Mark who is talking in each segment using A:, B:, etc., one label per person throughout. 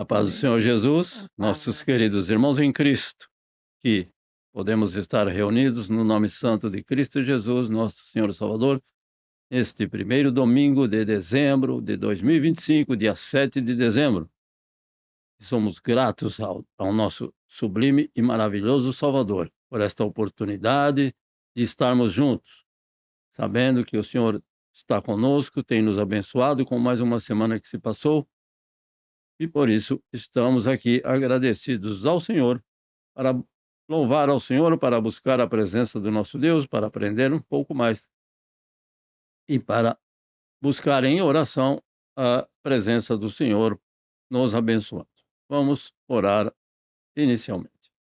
A: paz do Senhor Jesus, nossos queridos irmãos em Cristo, que podemos estar reunidos no nome santo de Cristo Jesus, nosso Senhor e Salvador, neste primeiro domingo de dezembro de 2025, dia 7 de dezembro. Somos gratos ao nosso sublime e maravilhoso Salvador por esta oportunidade de estarmos juntos, sabendo que o Senhor está conosco, tem nos abençoado com mais uma semana que se passou, e por isso estamos aqui agradecidos ao Senhor, para louvar ao Senhor, para buscar a presença do nosso Deus, para aprender um pouco mais e para buscar em oração a presença do Senhor nos abençoando. Vamos orar inicialmente.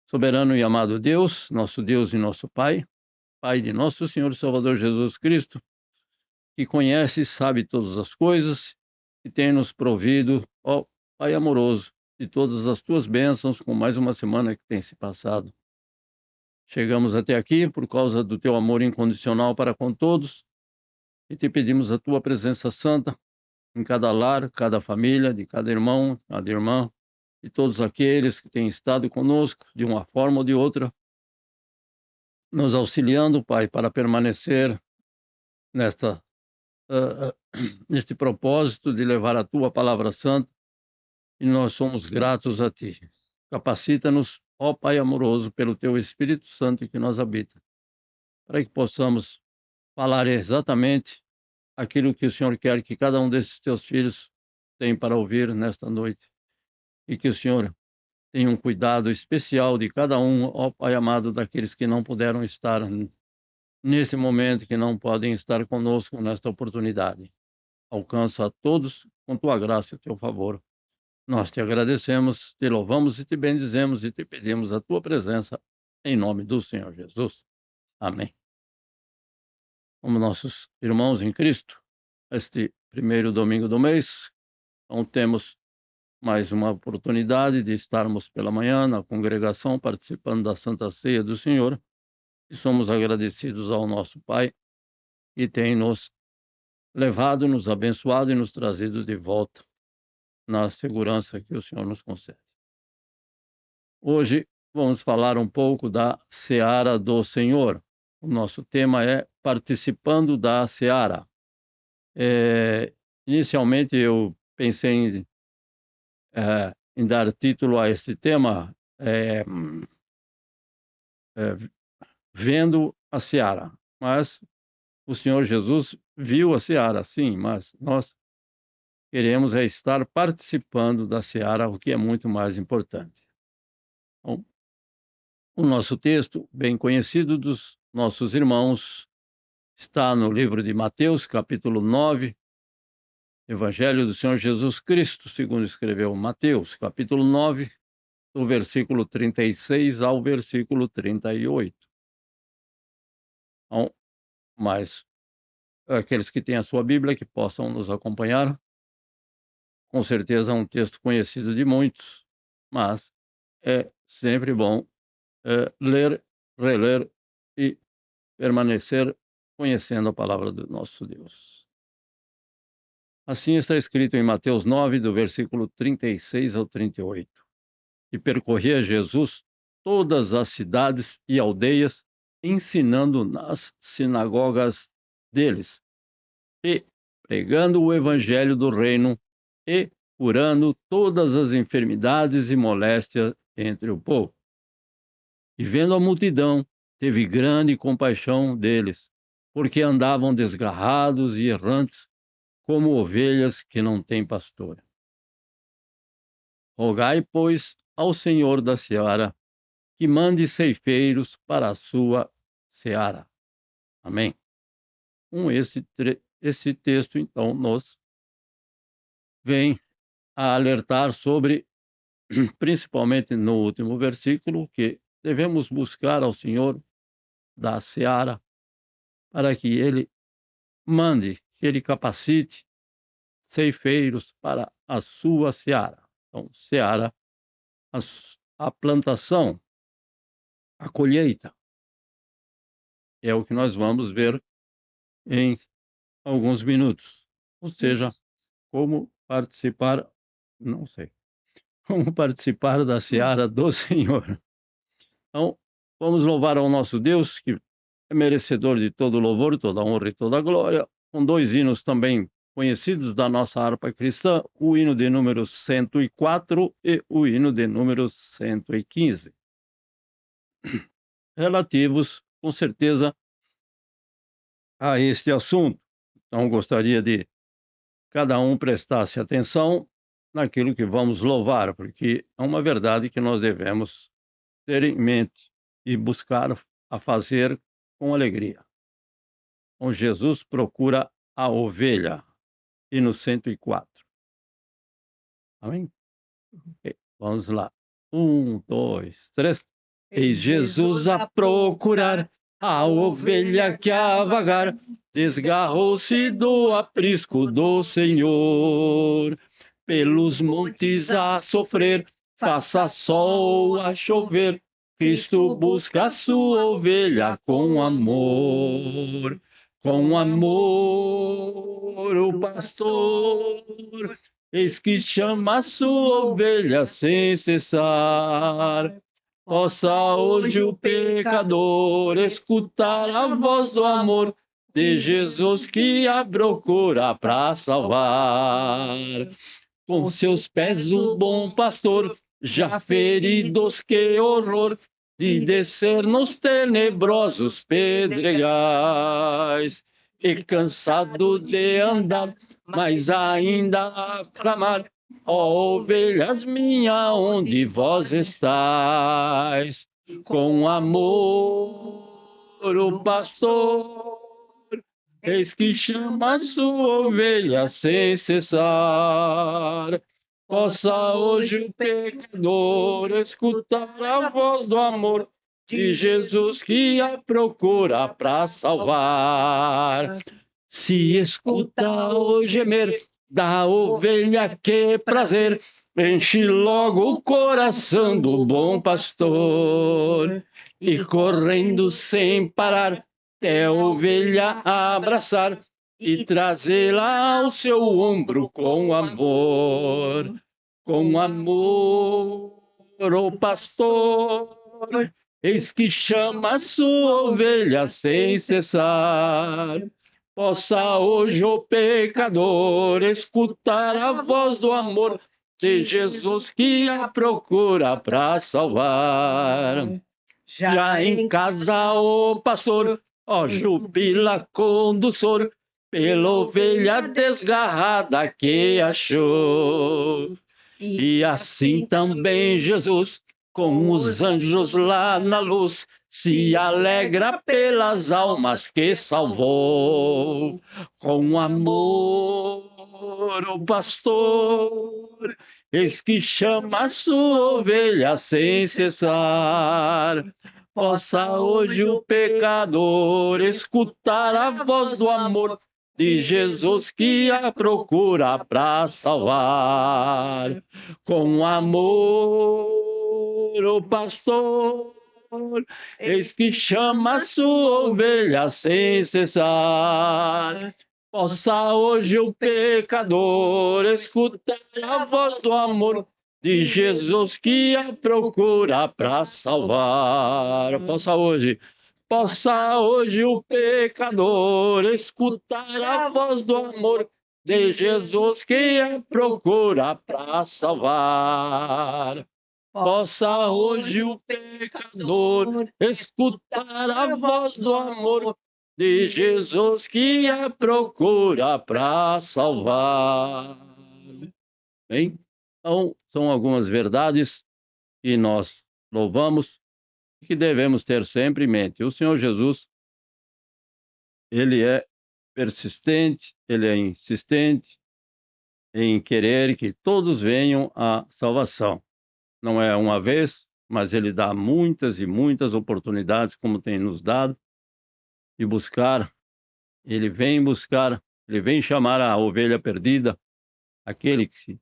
A: Soberano e amado Deus e nosso Pai, Pai de nosso Senhor e Salvador Jesus Cristo, que conhece e sabe todas as coisas e tem nos provido, ó Pai amoroso, de todas as tuas bênçãos com mais uma semana que tem se passado. Chegamos até aqui por causa do teu amor incondicional para com todos e te pedimos a tua presença santa em cada lar, cada família, de cada irmão, cada irmã, e todos aqueles que têm estado conosco de uma forma ou de outra, nos auxiliando, Pai, para permanecer nesta neste propósito de levar a tua palavra santa, e nós somos gratos a ti. Capacita-nos, ó Pai amoroso, pelo teu Espírito Santo que nos habita, para que possamos falar exatamente aquilo que o Senhor quer que cada um desses teus filhos tem para ouvir nesta noite, e que o Senhor tenha um cuidado especial de cada um, ó Pai amado, daqueles que não puderam estar nesse momento, que não podem estar conosco nesta oportunidade. Alcança a todos com tua graça e teu favor. Nós te agradecemos, te louvamos e te bendizemos e te pedimos a tua presença em nome do Senhor Jesus. Amém. Como nossos irmãos em Cristo, este primeiro domingo do mês, então temos mais uma oportunidade de estarmos pela manhã na congregação participando da Santa Ceia do Senhor, e somos agradecidos ao nosso Pai, que tem nos levado, nos abençoado e nos trazido de volta na segurança que o Senhor nos concede. Hoje vamos falar um pouco da Seara do Senhor. O nosso tema é participando da Seara. Inicialmente eu pensei em dar título a este tema, Vendo a Seara, mas o Senhor Jesus viu a Seara, sim, mas nós queremos estar participando da Seara, o que é muito mais importante. Bom, o nosso texto, bem conhecido dos nossos irmãos, está no livro de Mateus, capítulo 9, Evangelho do Senhor Jesus Cristo, segundo escreveu Mateus, capítulo 9, do versículo 36 ao versículo 38. Então, mas aqueles que têm a sua Bíblia, que possam nos acompanhar, com certeza é um texto conhecido de muitos, mas é sempre bom ler, reler e permanecer conhecendo a palavra do nosso Deus. Assim está escrito em Mateus 9, do versículo 36 ao 38. E percorria Jesus todas as cidades e aldeias, ensinando nas sinagogas deles, e pregando o evangelho do reino, e curando todas as enfermidades e moléstias entre o povo. E vendo a multidão, teve grande compaixão deles, porque andavam desgarrados e errantes, como ovelhas que não têm pastor. Rogai, pois, ao Senhor da seara, que mande ceifeiros para a sua seara. Amém. Com esse texto, então, nos vem a alertar sobre, principalmente no último versículo, que devemos buscar ao Senhor da seara para que Ele mande, que Ele capacite ceifeiros para a sua seara. Então, seara, a plantação, a colheita, é o que nós vamos ver em alguns minutos. Ou seja, como participar, não sei. como participar da seara do Senhor. Então, vamos louvar ao nosso Deus, que é merecedor de todo louvor, toda honra e toda glória, com dois hinos também conhecidos da nossa harpa cristã, o hino de número 104 e o hino de número 115, relativos, com certeza, a este assunto. Então, gostaria de cada um prestasse atenção naquilo que vamos louvar, porque é uma verdade que nós devemos ter em mente e buscar a fazer com alegria. Então, Jesus procura a ovelha, hino 104. Amém? Vamos lá. 1, 2, 3. Eis Jesus a procurar a ovelha que a vagar desgarrou-se do aprisco do Senhor. Pelos montes a sofrer, faça sol a chover, Cristo busca a sua ovelha com amor. Com amor, o pastor, eis que chama a sua ovelha sem cessar. Possa hoje o pecador escutar a voz do amor de Jesus que a procura para salvar. Com seus pés o bom pastor, já feridos, que horror, de descer nos tenebrosos pedregais. E cansado de andar, mas ainda a clamar, ó ovelhas minha, onde vós estáis? Com amor o pastor, eis que chama a sua ovelha sem cessar. Possa hoje o pecador escutar a voz do amor de Jesus que a procura para salvar. Se escuta o gemer da ovelha, que prazer, enche logo o coração do bom pastor. E correndo sem parar, até a ovelha abraçar e trazê-la ao seu ombro com amor. Com amor, o pastor, eis que chama a sua ovelha sem cessar. Possa hoje o pecador escutar a voz do amor de Jesus que a procura para salvar. Já em casa o pastor, ó jubila condutor, pela ovelha desgarrada que achou. E assim também Jesus, com os anjos lá na luz, se alegra pelas almas que salvou. Com amor o pastor, eis que chama a sua ovelha sem cessar. Possa hoje o pecador escutar a voz do amor de Jesus que a procura para salvar. Com amor o pastor, eis que chama a sua ovelha sem cessar. Possa hoje o pecador escutar a voz do amor de Jesus que a procura para salvar. Possa hoje o pecador escutar a voz do amor de Jesus que a procura para salvar. Possa hoje o pecador escutar a voz do amor de Jesus que a procura para salvar. Bem, então, são algumas verdades que nós louvamos e que devemos ter sempre em mente. O Senhor Jesus, ele é persistente, ele é insistente em querer que todos venham à salvação. Não é uma vez, mas ele dá muitas e muitas oportunidades, como tem nos dado, e buscar, ele vem buscar, ele vem chamar a ovelha perdida, aquele que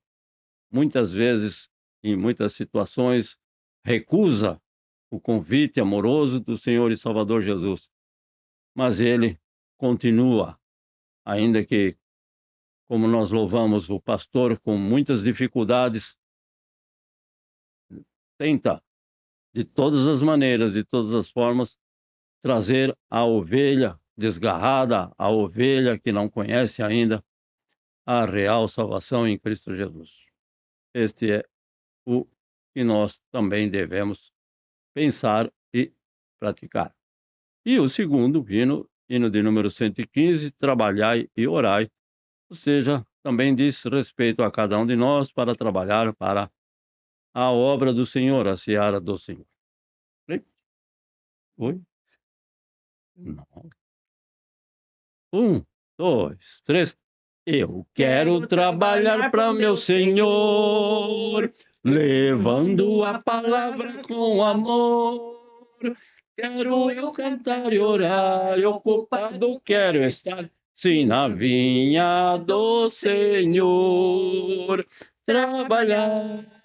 A: muitas vezes, em muitas situações, recusa o convite amoroso do Senhor e Salvador Jesus. Mas ele continua, ainda que, como nós louvamos o pastor, com muitas dificuldades, tenta, de todas as maneiras, de todas as formas, trazer a ovelha desgarrada, a ovelha que não conhece ainda a real salvação em Cristo Jesus. Este é o que nós também devemos pensar e praticar. E o segundo hino de número 115, trabalhai e orai, ou seja, também diz respeito a cada um de nós para trabalhar para a obra do Senhor, a seara do Senhor. Oi? Não. 1, 2, 3. Eu quero trabalhar para meu Senhor, levando a palavra com amor. Quero eu cantar e orar, ocupado quero estar, sim, na vinha do Senhor. Trabalhar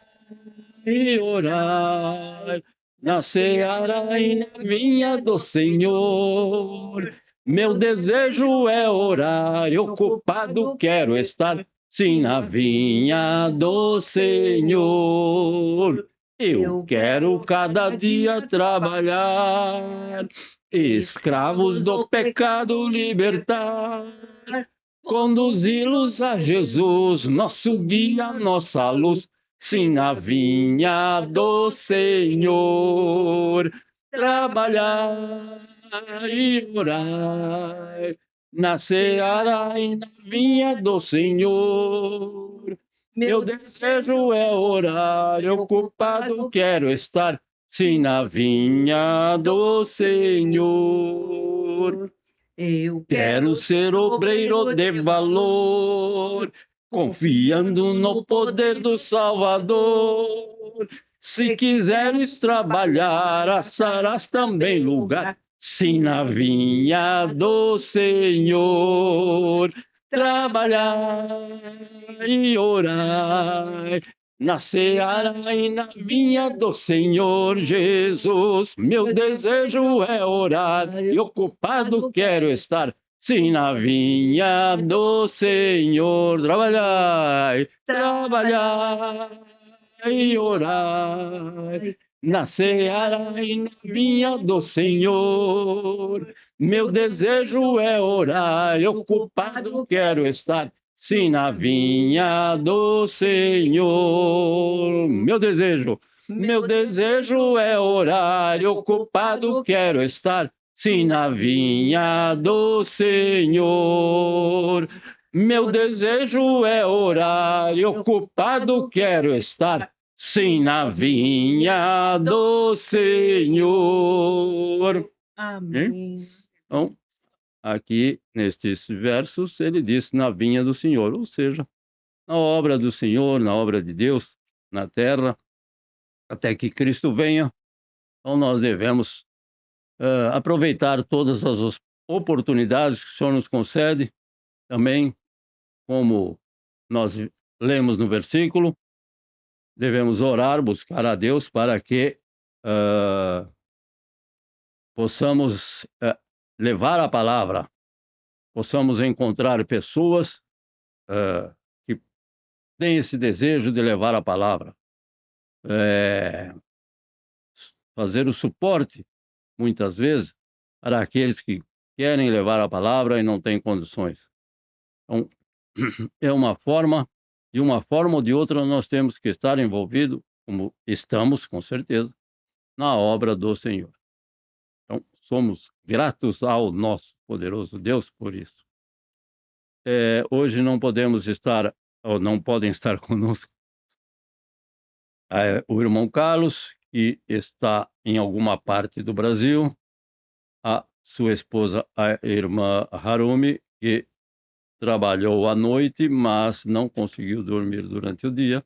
A: e orar, na seara e na vinha do Senhor. Meu desejo é orar, e ocupado quero estar, sim, na vinha do Senhor. Eu quero cada dia trabalhar, escravos do pecado libertar, conduzi-los a Jesus, nosso guia, nossa luz, sim, na vinha do Senhor. Trabalhar e orar, na seara e na vinha do Senhor. Meu desejo é orar, ocupado quero estar, sim, na vinha do Senhor. Eu quero ser obreiro de valor, confiando no poder do Salvador. Se quiseres trabalhar, acharás também lugar, sim, na vinha do Senhor. Trabalhar e orar, na seara e na vinha do Senhor Jesus. Meu desejo é orar, e ocupado quero estar, sim, na vinha do Senhor. Trabalhai, trabalhai e orai, na seara e na vinha do Senhor. Meu desejo é orar, e ocupado quero estar, sim, na vinha do Senhor. Meu desejo é orar, e ocupado quero estar, sim, na vinha do Senhor. Meu desejo é orar, e ocupado quero estar, sim, na vinha do Senhor.
B: Amém.
A: Então, aqui nestes versos, ele diz na vinha do Senhor, ou seja, na obra do Senhor, na obra de Deus na terra, até que Cristo venha. Então, nós devemos aproveitar todas as oportunidades que o Senhor nos concede, também, como nós lemos no versículo, devemos orar, buscar a Deus para que possamos levar a palavra, possamos encontrar pessoas que têm esse desejo de levar a palavra, fazer o suporte, muitas vezes, para aqueles que querem levar a palavra e não têm condições. Então, é uma forma, de uma forma ou de outra, nós temos que estar envolvidos, como estamos, com certeza, na obra do Senhor. Então, somos gratos ao nosso poderoso Deus por isso. Hoje não podemos estar, ou não podem estar conosco, o irmão Carlos, que está em alguma parte do Brasil, a sua esposa, a irmã Harumi, que trabalhou à noite, mas não conseguiu dormir durante o dia.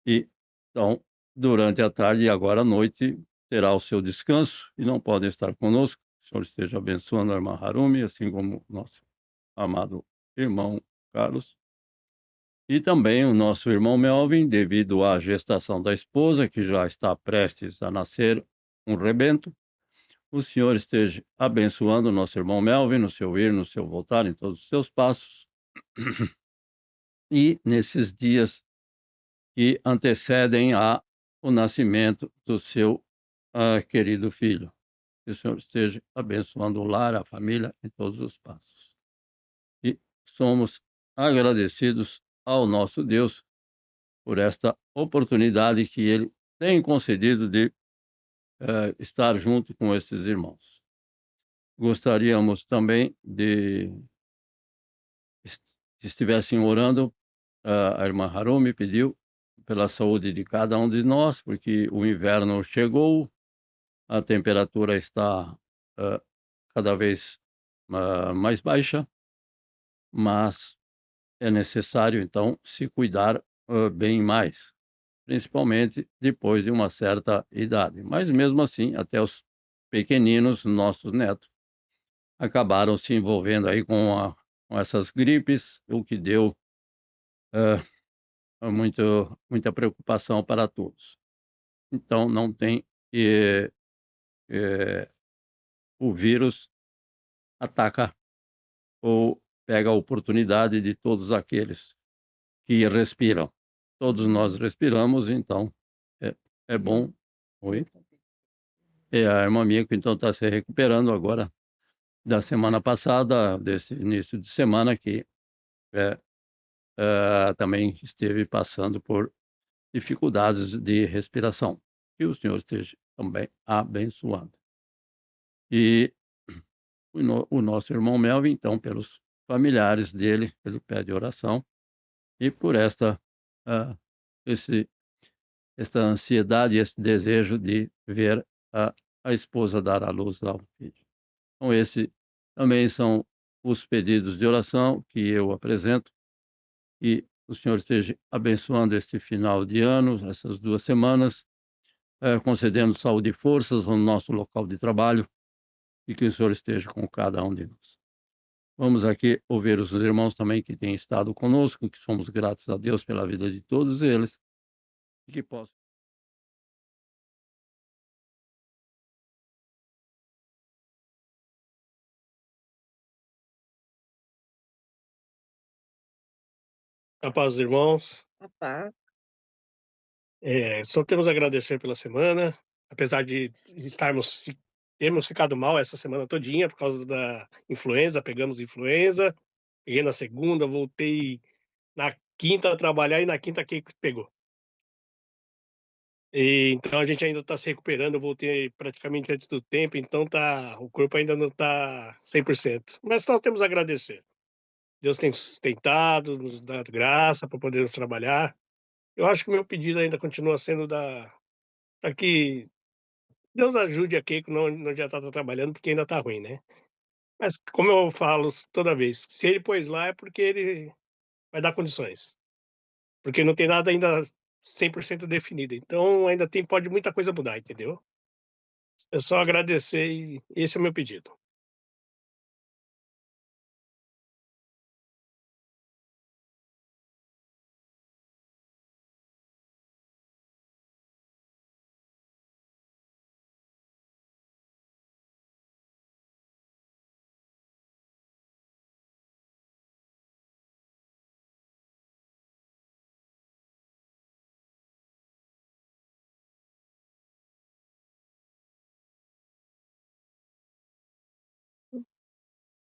A: E, então, durante a tarde e agora à noite, terá o seu descanso e não podem estar conosco. O Senhor esteja abençoando a irmã Harumi, assim como o nosso amado irmão Carlos. E também o nosso irmão Melvin, devido à gestação da esposa, que já está prestes a nascer um rebento. O Senhor esteja abençoando o nosso irmão Melvin no seu ir, no seu voltar, em todos os seus passos. E nesses dias que antecedem a o nascimento do seu querido filho. Que o Senhor esteja abençoando o lar, a família em todos os passos. E somos agradecidos ao nosso Deus por esta oportunidade que Ele tem concedido de estar junto com esses irmãos. Gostaríamos também de que estivessem orando, a irmã Harumi pediu pela saúde de cada um de nós, porque o inverno chegou, a temperatura está ah, cada vez mais baixa, mas é necessário então se cuidar bem mais, principalmente depois de uma certa idade. Mas mesmo assim, até os pequeninos, nossos netos, acabaram se envolvendo aí com essas gripes, o que deu muita preocupação para todos. Então não tem eh, o vírus ataca ou pega a oportunidade de todos aqueles que respiram. Todos nós respiramos, então é é bom. Oi? É, a irmã minha que então está se recuperando agora da semana passada, desse início de semana que, eh também esteve passando por dificuldades de respiração. Que o Senhor esteja também abençoando. E o nosso irmão Melvin, então, pelos familiares dele, ele pede oração, e por ah, esse esta ansiedade, esse desejo de ver a esposa dar à luz ao filho. Então esse também são os pedidos de oração que eu apresento, e o Senhor esteja abençoando este final de ano, essas 2 semanas, concedendo saúde e forças no nosso local de trabalho, e que o Senhor esteja com cada um de nós. Vamos aqui ouvir os irmãos também que têm estado conosco, que somos gratos a Deus pela vida de todos eles, e que possam.
B: A paz, irmãos.
C: A paz.
B: Só temos a agradecer pela semana, apesar de termos ficado mal essa semana todinha por causa da influenza, pegamos influenza, peguei na segunda, voltei na quinta a trabalhar e na quinta que pegou. Então a gente ainda está se recuperando, eu voltei praticamente antes do tempo, então o corpo ainda não está 100%, mas só temos a agradecer. Deus tem sustentado, nos dado graça para podermos trabalhar. Eu acho que o meu pedido ainda continua sendo para que Deus ajude a Keiko não já tá trabalhando, porque ainda tá ruim, né. Mas como eu falo toda vez, se ele pôs lá é porque ele vai dar condições, porque não tem nada ainda 100% definido, então ainda pode muita coisa mudar, entendeu. É só agradecer e esse é o meu pedido.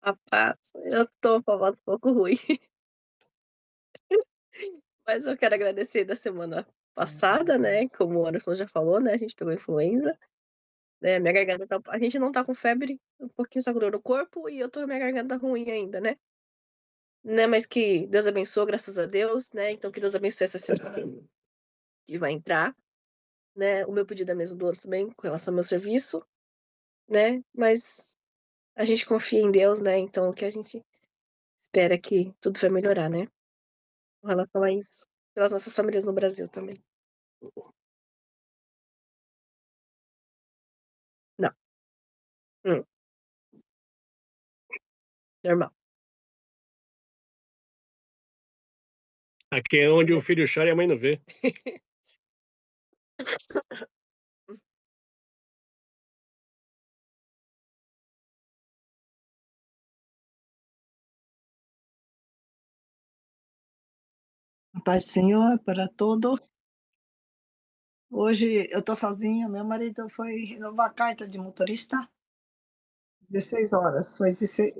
C: A paz. Eu tô com a voz um pouco ruim, mas eu quero agradecer da semana passada, né, como o Anderson já falou, né, a gente pegou influenza, né, minha garganta a gente não tá com febre, um pouquinho só com dor no corpo e eu tô com a minha garganta ruim ainda, né, mas que Deus abençoe, graças a Deus, né, então que Deus abençoe essa semana que vai entrar, né, o meu pedido é mesmo do Anderson também, com relação ao meu serviço, né, mas a gente confia em Deus, né, então o que a gente espera é que tudo vai melhorar, né. Com relação a isso, pelas nossas famílias no Brasil também. Não. Hum, normal.
B: Aqui é onde o filho chora e a mãe não vê.
D: A paz do Senhor para todos. Hoje eu tô sozinha, meu marido foi renovar a carta de motorista, 16 horas, foi 16,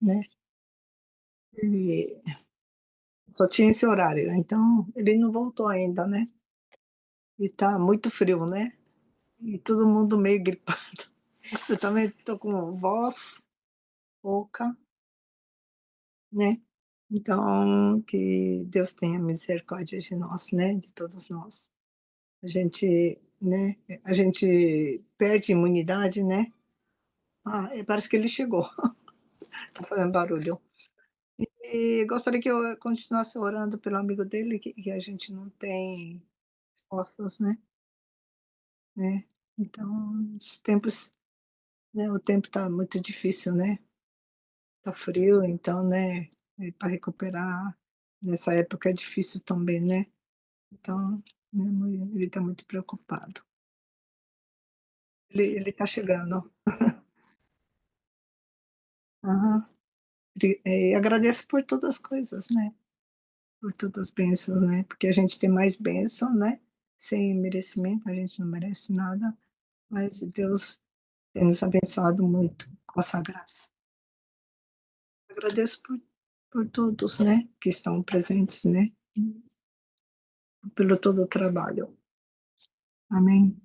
D: né, ele só tinha esse horário, então ele não voltou ainda, né, e tá muito frio, né, e todo mundo meio gripado. Eu também tô com voz rouca, né, então que Deus tenha misericórdia de nós, né, de todos nós. A gente, né, a gente perde imunidade, né. Parece que ele chegou, tá fazendo barulho. E gostaria que eu continuasse orando pelo amigo dele, que a gente não tem respostas, né. Então, os tempos, né, o tempo tá muito difícil, né, tá frio, então, né, para recuperar nessa época é difícil também, né. Então, ele tá muito preocupado. Ele tá chegando. Aham. Agradeço por todas as coisas, né, por todas as bênçãos, né, porque a gente tem mais bênção, né, sem merecimento, a gente não merece nada, mas Deus tem nos abençoado muito com a sua graça. Agradeço por todos, né, que estão presentes, né, pelo todo o trabalho. Amém.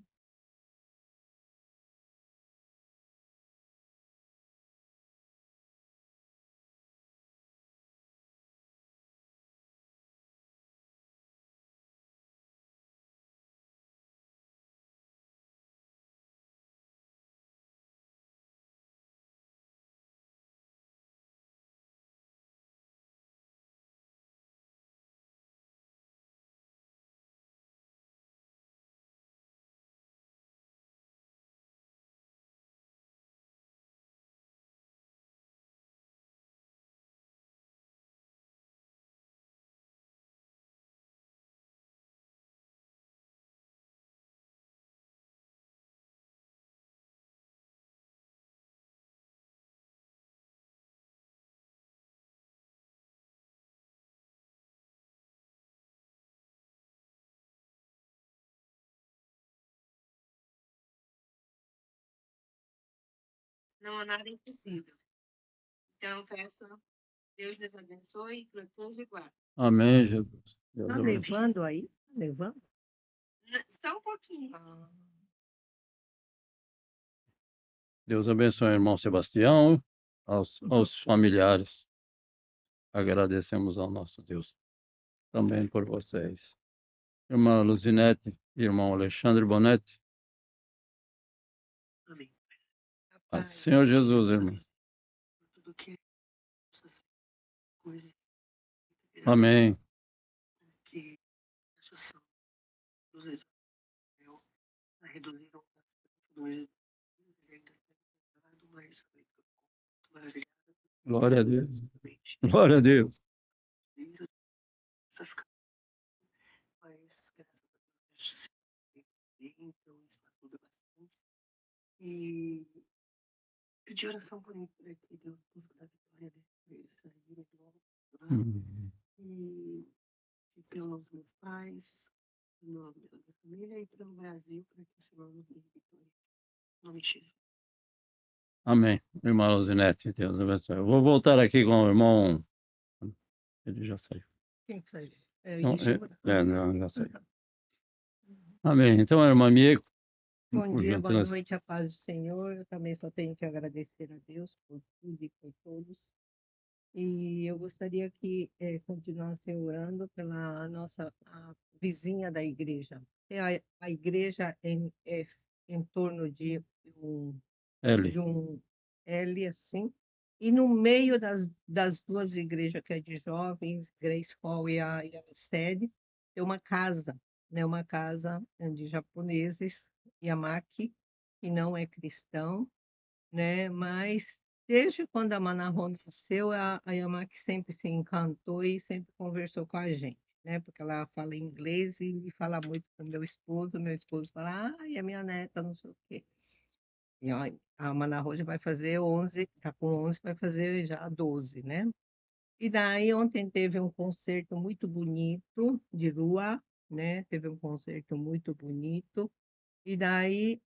E: Não há nada impossível. Então, peço, Deus nos abençoe, proteja e guarde.
A: Amém, Jesus. Deus
E: Tá
A: abençoe.
E: nevando aí? Tá nevando? Só um pouquinho.
A: Deus abençoe o irmão Sebastião, aos familiares. Agradecemos ao nosso Deus também por vocês. Irmã Luzinete, irmão Alexandre Bonetti.
E: Amém.
A: Ah,
E: Rapaz,
A: Senhor Jesus, irmão.
E: tudo que essas coisas
A: Amém.
E: que a associação dos exames reduziram bastante mas foi muito maravilhado.
A: Glória a Deus. Glória a Deus.
E: Essas coisas, mas graças a Deus, então isso ajuda bastante. E pedir oração por mim, por aqui, Deus possa dar vitória deles saírem logo, né? E pelos meus pais, pela minha família e pelo Brasil, para que o Senhor nos dê vitória. Em nome de Jesus.
A: Amém. Irmã Luzinete, Deus abençoe. Eu vou voltar aqui com o irmão. Ele já saiu.
E: Quem que saiu?
A: Não,
E: Yeshua?
A: não, já saiu. Amém. Então, irmã Mieko.
E: Bom
A: por
E: dia, boa
A: gentileza.
E: noite, a paz do Senhor. Eu também só tenho que agradecer a Deus por tudo e por todos. E eu gostaria que continuasse orando pela nossa a vizinha da igreja. A igreja é em torno de
A: Eli.
E: um L assim, e no meio das duas igrejas, que é de jovens, Grace Hall e a sede, tem uma casa, né? Uma casa de japoneses, Yamaki, que não é cristão, né? Mas desde quando a Manahon nasceu, a Yamaki sempre se encantou e sempre conversou com a gente, né? Porque ela fala inglês e fala muito com meu esposo fala, e a minha neta, não sei o quê. E a Manahon já vai fazer 11, tá com 11, vai fazer já 12, né? E daí ontem teve um concerto muito bonito de rua, né? Teve um concerto muito bonito. E daí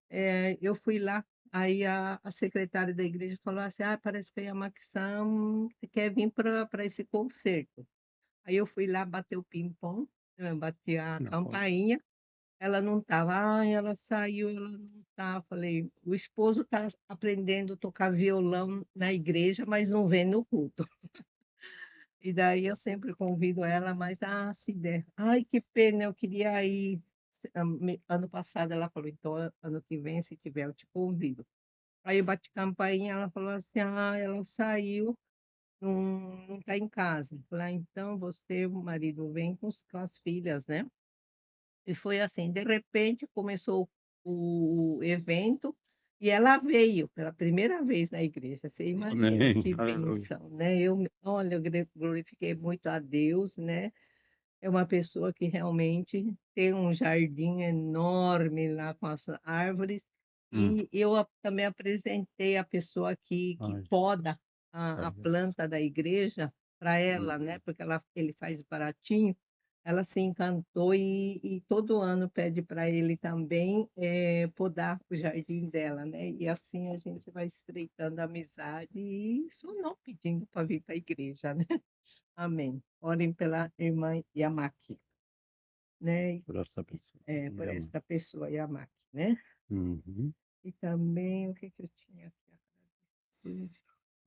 E: eu fui lá, aí a secretária da igreja falou assim: ah, parece que a Yamaxam quer vir para esse concerto. Aí eu fui lá bater o ping-pong, bati a
A: Não,
E: campainha, ela não estava, ah, ela saiu, ela não está. Falei, o esposo está aprendendo a tocar violão na igreja, mas não vem no culto. E daí eu sempre convido ela, mas se der. Ai, que pena, eu queria ir. Ano passado ela falou, então ano que vem, se tiver, eu te convido. Aí eu bati campainha, ela falou assim, ela saiu, não está em casa. Eu falei, então você, o marido, vem com as filhas, né? E foi assim, de repente começou o evento e ela veio pela primeira vez na igreja. Você imagina
A: amém.
E: que
A: Aleluia.
E: bênção, né? Olha, eu glorifiquei muito a Deus, né? É uma pessoa que realmente tem um jardim enorme lá com as árvores.
A: Hum.
E: E eu também apresentei a pessoa que
A: Ai,
E: poda a
A: olha.
E: planta da igreja para ela, né? Porque ele faz baratinho. Ela se encantou e todo ano pede para ele também podar o jardim dela, né? E assim a gente vai estreitando a amizade e só não pedindo para vir para a igreja, né? Amém. Orem pela irmã Yamaki, né?
A: Por essa pessoa.
E: Por
A: Amém.
E: esta pessoa Yamaki, né?
A: Uhum.
E: E também, o que eu tinha aqui a agradecer?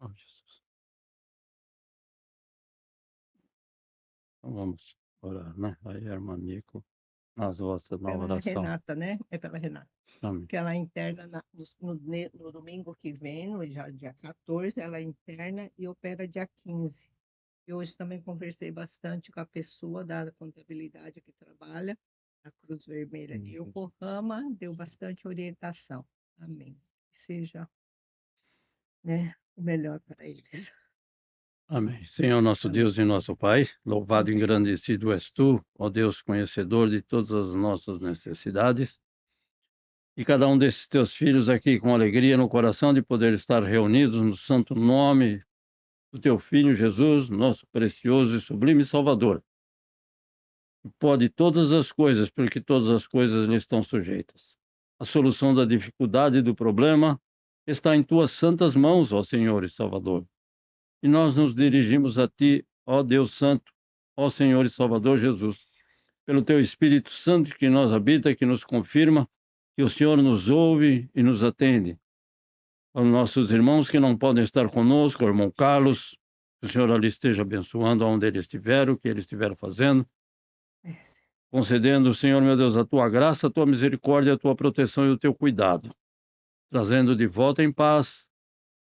A: Oh, Jesus. Então vamos orar, né? Aí, irmã Mico, nas vossas na
E: Pela
A: oração.
E: Renata, né? É pela Renata.
A: Amém.
E: Que ela interna no domingo que vem, no dia 14, ela interna e opera dia 15. E hoje também conversei bastante com a pessoa da contabilidade que trabalha, a Cruz Vermelha e o Yokohama, deu bastante orientação. Amém. Que seja, né, o melhor para eles.
A: Amém. Senhor nosso
E: Amém.
A: Deus e nosso Pai, louvado e
E: Isso.
A: engrandecido és tu, ó Deus conhecedor de todas as nossas necessidades. E cada um desses teus filhos aqui com alegria no coração de poder estar reunidos no santo nome do teu Filho Jesus, nosso precioso e sublime Salvador. Que pode todas as coisas, porque todas as coisas lhe estão sujeitas. A solução da dificuldade e do problema está em tuas santas mãos, ó Senhor e Salvador. E nós nos dirigimos a ti, ó Deus Santo, ó Senhor e Salvador Jesus, pelo teu Espírito Santo que nos habita, que nos confirma que o Senhor nos ouve e nos atende. Aos nossos irmãos que não podem estar conosco, o irmão Carlos, que o Senhor ali esteja abençoando onde ele estiver, o que ele estiver fazendo, concedendo, Senhor meu Deus, a tua graça, a tua misericórdia, a tua proteção e o teu cuidado, trazendo de volta em paz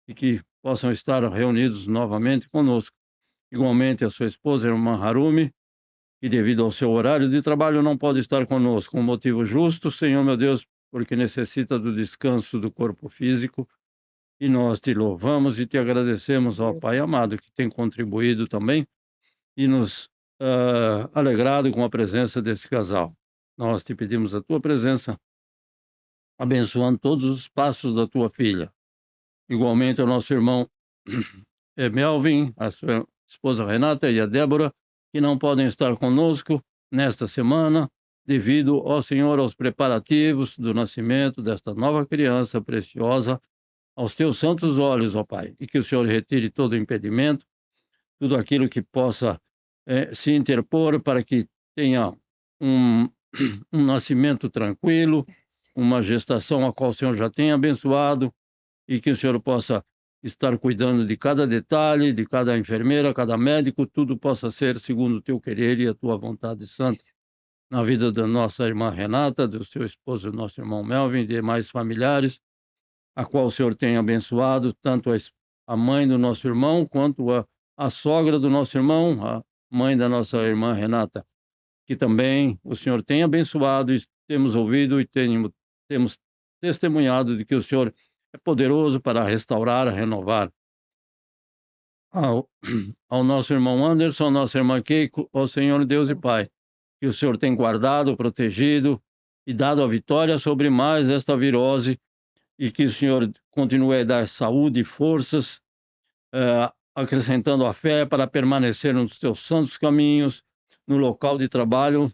A: e que possam estar reunidos novamente conosco. Igualmente a sua esposa, a irmã Harumi, que devido ao seu horário de trabalho não pode estar conosco, com motivo justo, Senhor meu Deus, porque necessita do descanso do corpo físico. E nós te louvamos e te agradecemos, ó Pai amado, que tem contribuído também e nos alegrado com a presença desse casal. Nós te pedimos a tua presença, abençoando todos os passos da tua filha. Igualmente ao nosso irmão Melvin, a sua esposa Renata e a Débora, que não podem estar conosco nesta semana, devido, ó Senhor, aos preparativos do nascimento desta nova criança preciosa, aos teus santos olhos, ó Pai, e que o Senhor retire todo o impedimento, tudo aquilo que possa se interpor para que tenha um nascimento tranquilo, uma gestação a qual o Senhor já tem abençoado, e que o Senhor possa estar cuidando de cada detalhe, de cada enfermeira, cada médico, tudo possa ser segundo o teu querer e a tua vontade santa. Na vida da nossa irmã Renata, do seu esposo, nosso irmão Melvin, e demais familiares, a qual o Senhor tem abençoado, tanto a mãe do nosso irmão, quanto a sogra do nosso irmão, a mãe da nossa irmã Renata, que também o Senhor tem abençoado, e temos ouvido e temos testemunhado de que o Senhor é poderoso para restaurar, renovar. Ao nosso irmão Anderson, nossa irmã Keiko, ó Senhor Deus e Pai, que o Senhor tem guardado, protegido e dado a vitória sobre mais esta virose, e que o Senhor continue a dar saúde e forças, acrescentando a fé para permanecer nos teus santos caminhos, no local de trabalho,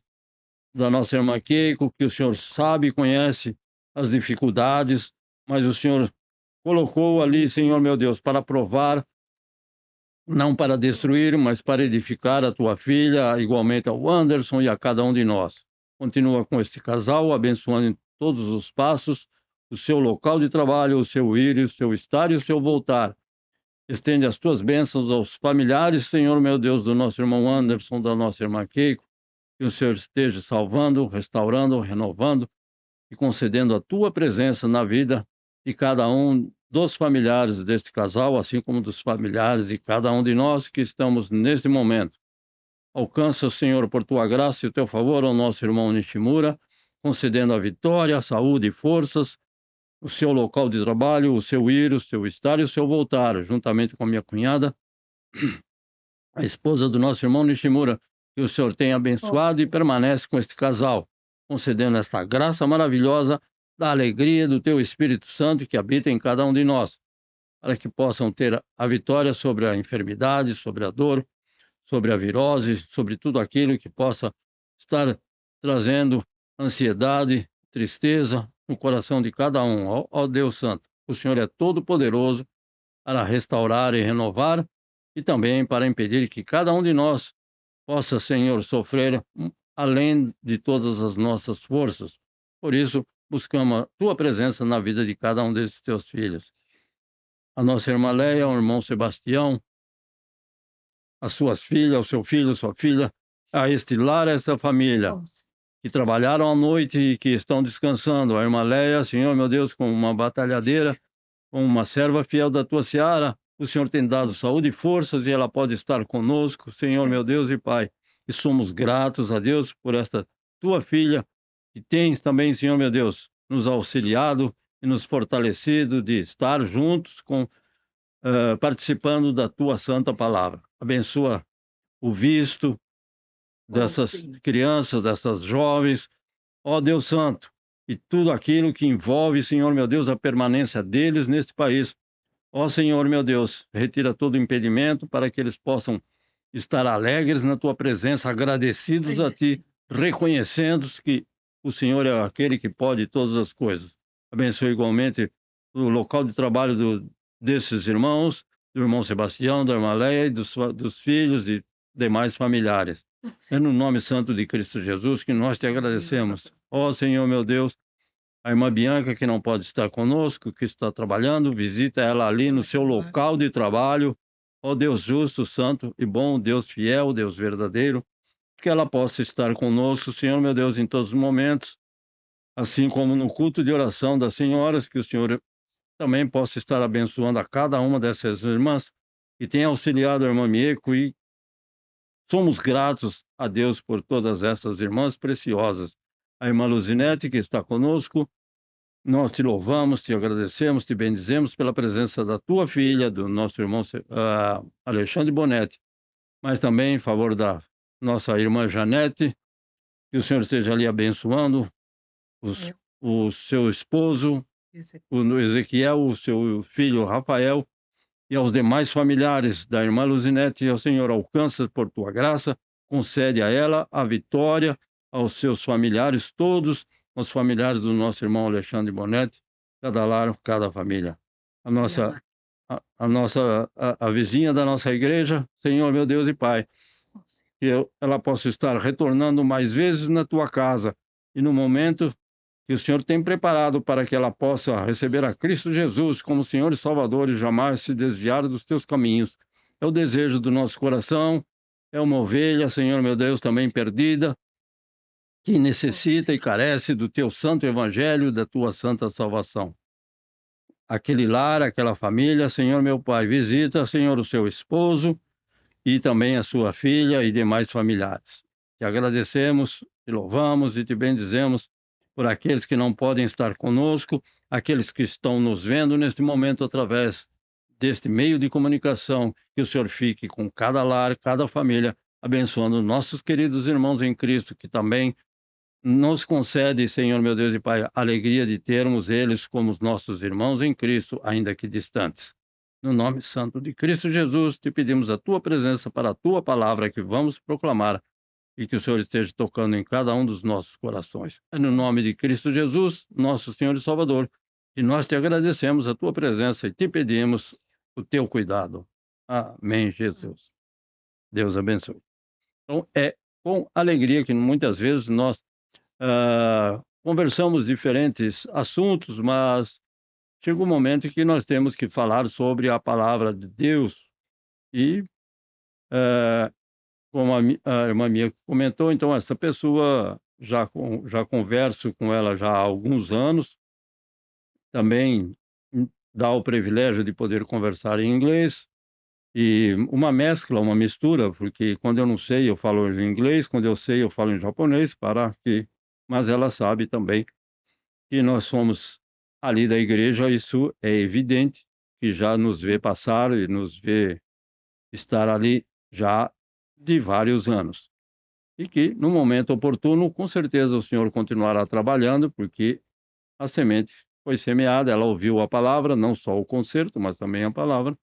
A: da nossa irmã Keiko, que o Senhor sabe e conhece as dificuldades, mas o Senhor colocou ali, Senhor meu Deus, para provar, não para destruir, mas para edificar a tua filha, igualmente ao Anderson e a cada um de nós. Continua com este casal, abençoando em todos os passos, o seu local de trabalho, o seu ir, o seu estar e o seu voltar. Estende as tuas bênçãos aos familiares, Senhor meu Deus, do nosso irmão Anderson, da nossa irmã Keiko, que o Senhor esteja salvando, restaurando, renovando e concedendo a tua presença na vida de cada um dos familiares deste casal, assim como dos familiares de cada um de nós que estamos neste momento. Alcança, Senhor, por tua graça e o teu favor ao nosso irmão Nishimura, concedendo a vitória, a saúde e forças, o seu local de trabalho, o seu ir, o seu estar e o seu voltar, juntamente com a minha cunhada, a esposa do nosso irmão Nishimura, que o Senhor tem abençoado e permanece com este casal, concedendo esta graça maravilhosa da alegria do teu Espírito Santo que habita em cada um de nós, para que possam ter a vitória sobre a enfermidade, sobre a dor, sobre a virose, sobre tudo aquilo que possa estar trazendo ansiedade, tristeza no coração de cada um. Ó Deus Santo, o Senhor é todo-poderoso para restaurar e renovar e também para impedir que cada um de nós possa, Senhor, sofrer além de todas as nossas forças. Por isso, buscamos a tua presença na vida de cada um desses teus filhos. A nossa irmã Leia, o irmão Sebastião, as suas filhas, o seu filho, sua filha, a este lar, a esta família, que trabalharam à noite e que estão descansando. A irmã Leia, Senhor, meu Deus, como uma batalhadeira, como uma serva fiel da tua seara, o Senhor tem dado saúde e forças e ela pode estar conosco, Senhor, meu Deus e Pai. E somos gratos a Deus por esta tua filha, que tens também, Senhor, meu Deus, nos auxiliado e nos fortalecido de estar juntos participando da tua santa palavra. Abençoa o visto dessas crianças, dessas jovens, ó Deus Santo, e tudo aquilo que envolve, Senhor, meu Deus, a permanência deles neste país. Ó Senhor, meu Deus, retira todo impedimento para que eles possam estar alegres na tua presença, agradecidos a ti, reconhecendo que o Senhor é aquele que pode todas as coisas. Abençoe igualmente o local de trabalho desses irmãos, do irmão Sebastião, da irmã Leia, e dos filhos e demais familiares. É no nome santo de Cristo Jesus que nós te agradecemos. Ó Senhor, meu Deus, a irmã Bianca, que não pode estar conosco, que está trabalhando, visita ela ali no seu local de trabalho. Ó Deus justo, santo e bom, Deus fiel, Deus verdadeiro, que ela possa estar conosco, Senhor, meu Deus, em todos os momentos, assim como no culto de oração das senhoras, que o Senhor também possa estar abençoando a cada uma dessas irmãs que tem auxiliado a irmã Mieco, e somos gratos a Deus por todas essas irmãs preciosas. A irmã Luzinete, que está conosco, nós te louvamos, te agradecemos, te bendizemos pela presença da tua filha, do nosso irmão Alexandre Bonetti, mas também em favor da nossa irmã Janete, que o Senhor esteja ali abençoando o seu esposo, o Ezequiel, o seu filho Rafael, e aos demais familiares da irmã Luzinete. E ao Senhor, alcança por tua graça, concede a ela a vitória, aos seus familiares todos, aos familiares do nosso irmão Alexandre Bonetti, cada lar, cada família. A vizinha da nossa igreja, Senhor, meu Deus e Pai, que ela possa estar retornando mais vezes na tua casa e no momento que o Senhor tem preparado para que ela possa receber a Cristo Jesus como Senhor e Salvador e jamais se desviar dos teus caminhos. É o desejo do nosso coração, é uma ovelha, Senhor, meu Deus, também perdida, que necessita e carece do teu santo evangelho, da tua santa salvação. Aquele lar, aquela família, Senhor, meu Pai, visita, Senhor, o seu esposo e também a sua filha e demais familiares. Te agradecemos, te louvamos e te bendizemos por aqueles que não podem estar conosco, aqueles que estão nos vendo neste momento através deste meio de comunicação, que o Senhor fique com cada lar, cada família, abençoando nossos queridos irmãos em Cristo, que também nos concede, Senhor, meu Deus e Pai, a alegria de termos eles como os nossos irmãos em Cristo, ainda que distantes. No nome santo de Cristo Jesus, te pedimos a tua presença para a tua palavra que vamos proclamar e que o Senhor esteja tocando em cada um dos nossos corações. É no nome de Cristo Jesus, nosso Senhor e Salvador, que nós te agradecemos a tua presença e te pedimos o teu cuidado. Amém, Jesus. Deus abençoe. Então, é com alegria que muitas vezes nós conversamos diferentes assuntos, mas chega um momento em que nós temos que falar sobre a palavra de Deus. E, como a irmã Mia comentou, então, essa pessoa, já converso com ela já há alguns anos, também dá o privilégio de poder conversar em inglês, e uma mescla, uma mistura, porque quando eu não sei, eu falo em inglês, quando eu sei, eu falo em japonês, mas ela sabe também que nós somos ali da igreja, isso é evidente, que já nos vê passar e nos vê estar ali já de vários anos. E que, no momento oportuno, com certeza o Senhor continuará trabalhando, porque a semente foi semeada, ela ouviu a palavra, não só o concerto, mas também a palavra,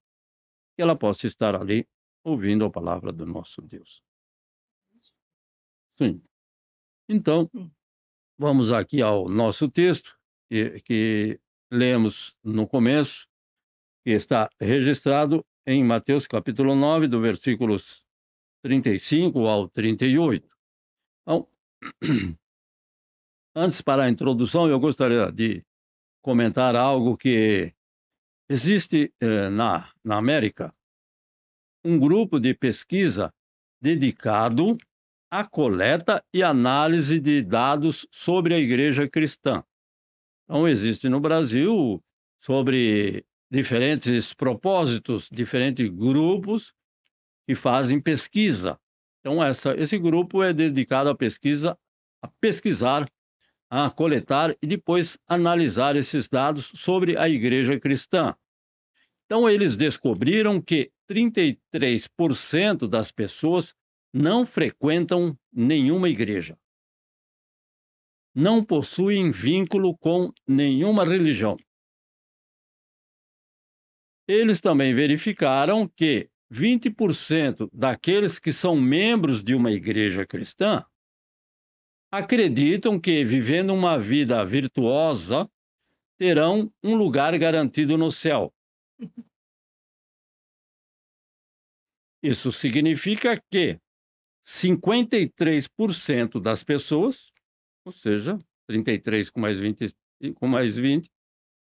A: que ela possa estar ali ouvindo a palavra do nosso Deus. Sim. Então, vamos aqui ao nosso texto, que lemos no começo, que está registrado em Mateus capítulo 9, do versículos 35 ao 38. Então, antes, para a introdução, eu gostaria de comentar algo que existe na América, um grupo de pesquisa dedicado à coleta e análise de dados sobre a igreja cristã. Então, existe no Brasil, sobre diferentes propósitos, diferentes grupos que fazem pesquisa. Então, esse grupo é dedicado à pesquisa, a pesquisar, a coletar e depois analisar esses dados sobre a igreja cristã. Então, eles descobriram que 33% das pessoas não frequentam nenhuma igreja. Não possuem vínculo com nenhuma religião. Eles também verificaram que 20% daqueles que são membros de uma igreja cristã acreditam que, vivendo uma vida virtuosa, terão um lugar garantido no céu. Isso significa que 53% das pessoas, ou seja, 33 com mais 20,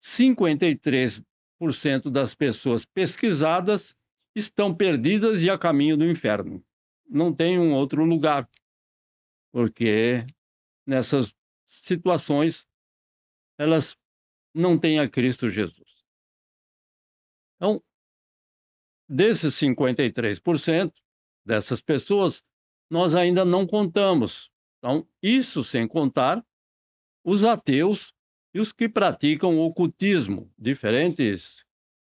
A: 53% das pessoas pesquisadas estão perdidas e a caminho do inferno. Não tem um outro lugar, porque nessas situações elas não têm a Cristo Jesus. Então, desses 53% dessas pessoas, nós ainda não contamos. Então, isso sem contar os ateus e os que praticam ocultismo,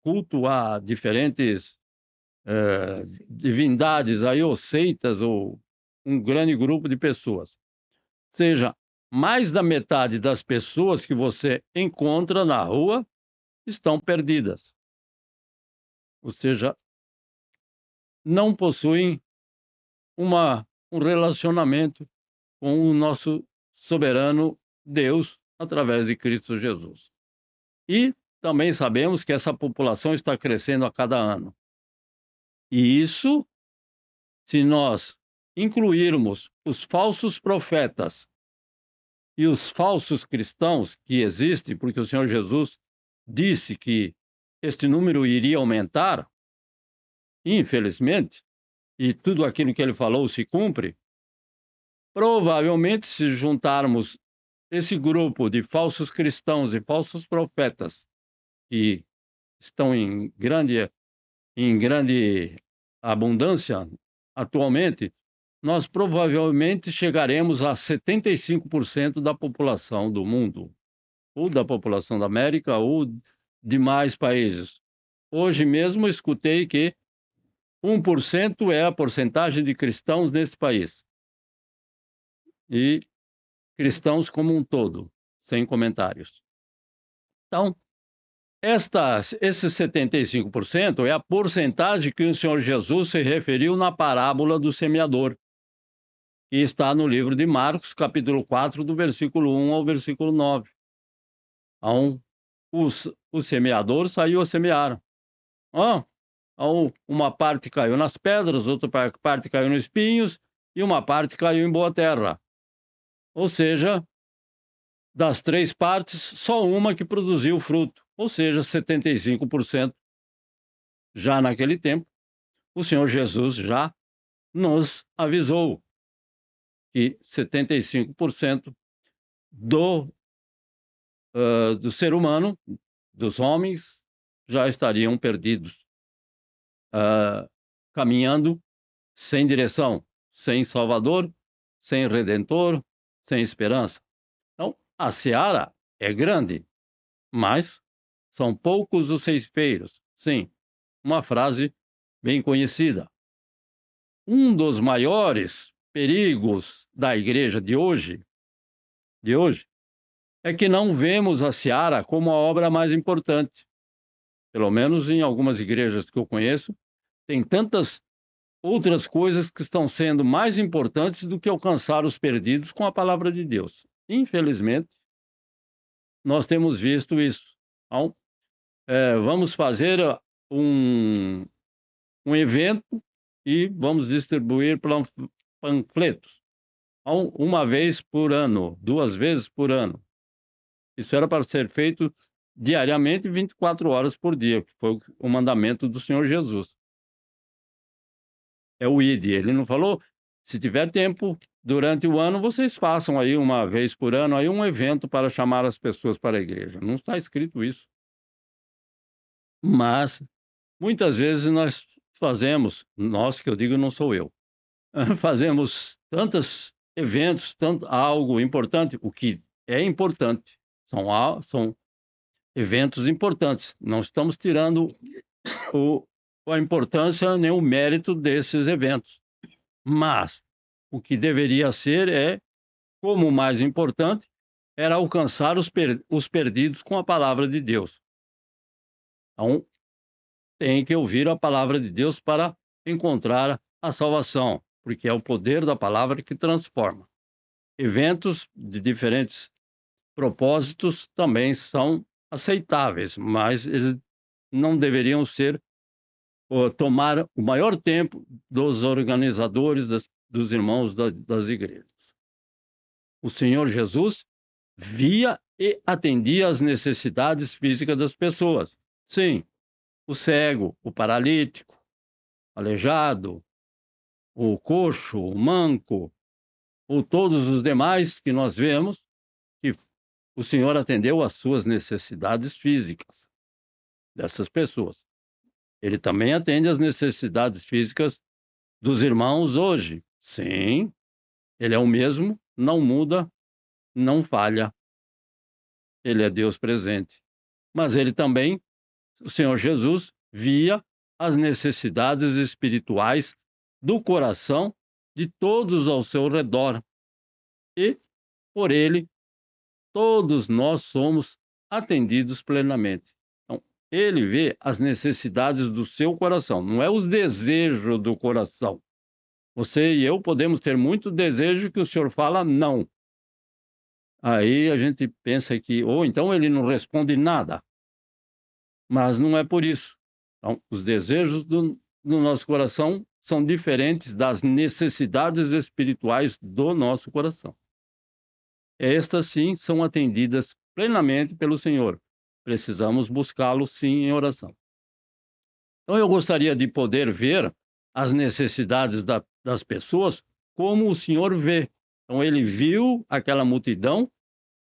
A: culto a diferentes divindades, aí, ou seitas, ou um grande grupo de pessoas. Ou seja, mais da metade das pessoas que você encontra na rua estão perdidas. Ou seja, não possuem um relacionamento com o nosso soberano Deus através de Cristo Jesus. E também sabemos que essa população está crescendo a cada ano. E isso, se nós incluirmos os falsos profetas e os falsos cristãos que existem, porque o Senhor Jesus disse que este número iria aumentar, infelizmente, e tudo aquilo que ele falou se cumpre, provavelmente, se juntarmos esse grupo de falsos cristãos e falsos profetas que estão em grande abundância atualmente, nós provavelmente chegaremos a 75% da população do mundo, ou da população da América, ou de mais países. Hoje mesmo escutei que 1% é a porcentagem de cristãos nesse país. E cristãos como um todo, sem comentários. Então, esses 75% é a porcentagem que o Senhor Jesus se referiu na parábola do semeador, e está no livro de Marcos, capítulo 4, do versículo 1 ao versículo 9. O semeador saiu a semear. Uma parte caiu nas pedras, outra parte caiu nos espinhos e uma parte caiu em boa terra. Ou seja, das 3 partes, só uma que produziu fruto, ou seja, 75%. Já naquele tempo, o Senhor Jesus já nos avisou que 75% do ser humano, dos homens, já estariam perdidos, caminhando sem direção, sem Salvador, sem Redentor, sem esperança. Então, a seara é grande, mas são poucos os ceifeiros. Sim, uma frase bem conhecida. Um dos maiores perigos da igreja de hoje é que não vemos a seara como a obra mais importante. Pelo menos em algumas igrejas que eu conheço, tem tantas outras coisas que estão sendo mais importantes do que alcançar os perdidos com a palavra de Deus. Infelizmente, nós temos visto isso. Então, vamos fazer um evento e vamos distribuir panfletos. Então, uma vez por ano, 2 vezes por ano. Isso era para ser feito diariamente, 24 horas por dia, que foi o mandamento do Senhor Jesus. É o ID. Ele não falou, se tiver tempo, durante o ano, vocês façam aí uma vez por ano aí um evento para chamar as pessoas para a igreja. Não está escrito isso. Mas, muitas vezes nós fazemos, nós que eu digo não sou eu, fazemos tantos eventos, tanto algo importante, o que é importante, são eventos importantes. Não estamos tirando a importância nem o mérito desses eventos. Mas o que deveria ser como o mais importante, era alcançar os perdidos com a palavra de Deus. Então, tem que ouvir a palavra de Deus para encontrar a salvação, porque é o poder da palavra que transforma. Eventos de diferentes propósitos também são aceitáveis, mas eles não deveriam tomar o maior tempo dos organizadores, dos irmãos das igrejas. O Senhor Jesus via e atendia às necessidades físicas das pessoas. Sim, o cego, o paralítico, o aleijado, o coxo, o manco, ou todos os demais que nós vemos, que o Senhor atendeu às suas necessidades físicas dessas pessoas. Ele também atende às necessidades físicas dos irmãos hoje. Sim, ele é o mesmo, não muda, não falha. Ele é Deus presente. Mas ele também, o Senhor Jesus, via as necessidades espirituais do coração de todos ao seu redor. E, por ele, todos nós somos atendidos plenamente. Então, ele vê as necessidades do seu coração, não é os desejos do coração. Você e eu podemos ter muito desejo que o Senhor fala não. Aí a gente pensa que, então ele não responde nada. Mas não é por isso. Então, os desejos do nosso coração são diferentes das necessidades espirituais do nosso coração. Estas, sim, são atendidas plenamente pelo Senhor. Precisamos buscá-lo, sim, em oração. Então, eu gostaria de poder ver as necessidades das pessoas como o Senhor vê. Então, ele viu aquela multidão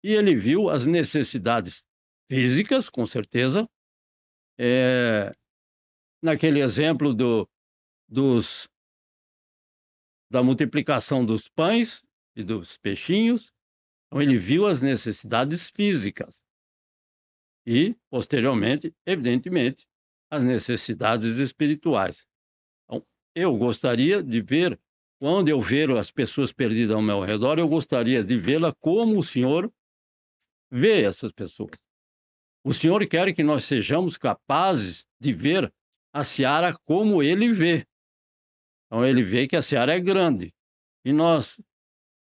A: e ele viu as necessidades físicas, com certeza. Naquele exemplo da multiplicação dos pães e dos peixinhos, então ele viu as necessidades físicas e, posteriormente, evidentemente, as necessidades espirituais. Então, eu gostaria de ver, quando eu ver as pessoas perdidas ao meu redor, eu gostaria de vê-la como o Senhor vê essas pessoas. O Senhor quer que nós sejamos capazes de ver a seara como Ele vê. Então, Ele vê que a seara é grande. E nós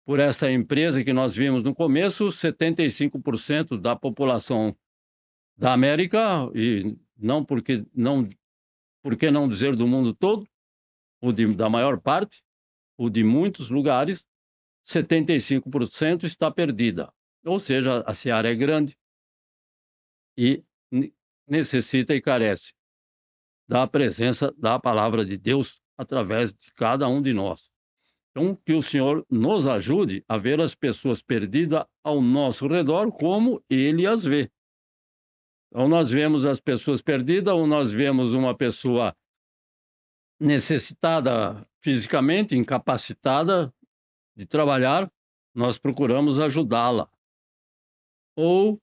A: por essa empresa que nós vimos no começo, 75% da população da América, e por que não dizer do mundo todo, da maior parte, ou de muitos lugares, 75% está perdida. Ou seja, a seara é grande e necessita e carece da presença da palavra de Deus através de cada um de nós. Então, que o Senhor nos ajude a ver as pessoas perdidas ao nosso redor como Ele as vê. Então, nós vemos as pessoas perdidas, ou nós vemos uma pessoa necessitada fisicamente, incapacitada de trabalhar, nós procuramos ajudá-la. Ou,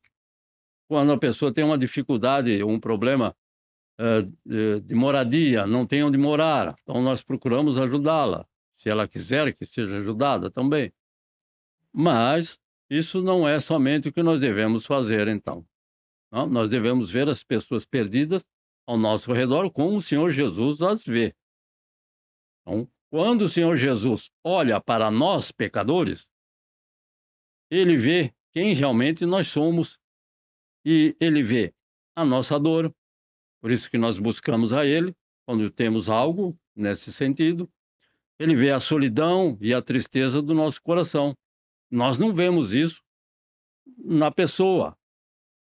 A: quando a pessoa tem uma dificuldade, um problema de moradia, não tem onde morar, então nós procuramos ajudá-la. Se ela quiser que seja ajudada também. Mas isso não é somente o que nós devemos fazer, então. Não? Nós devemos ver as pessoas perdidas ao nosso redor como o Senhor Jesus as vê. Então, quando o Senhor Jesus olha para nós, pecadores, Ele vê quem realmente nós somos e Ele vê a nossa dor. Por isso que nós buscamos a Ele, quando temos algo nesse sentido. Ele vê a solidão e a tristeza do nosso coração. Nós não vemos isso na pessoa.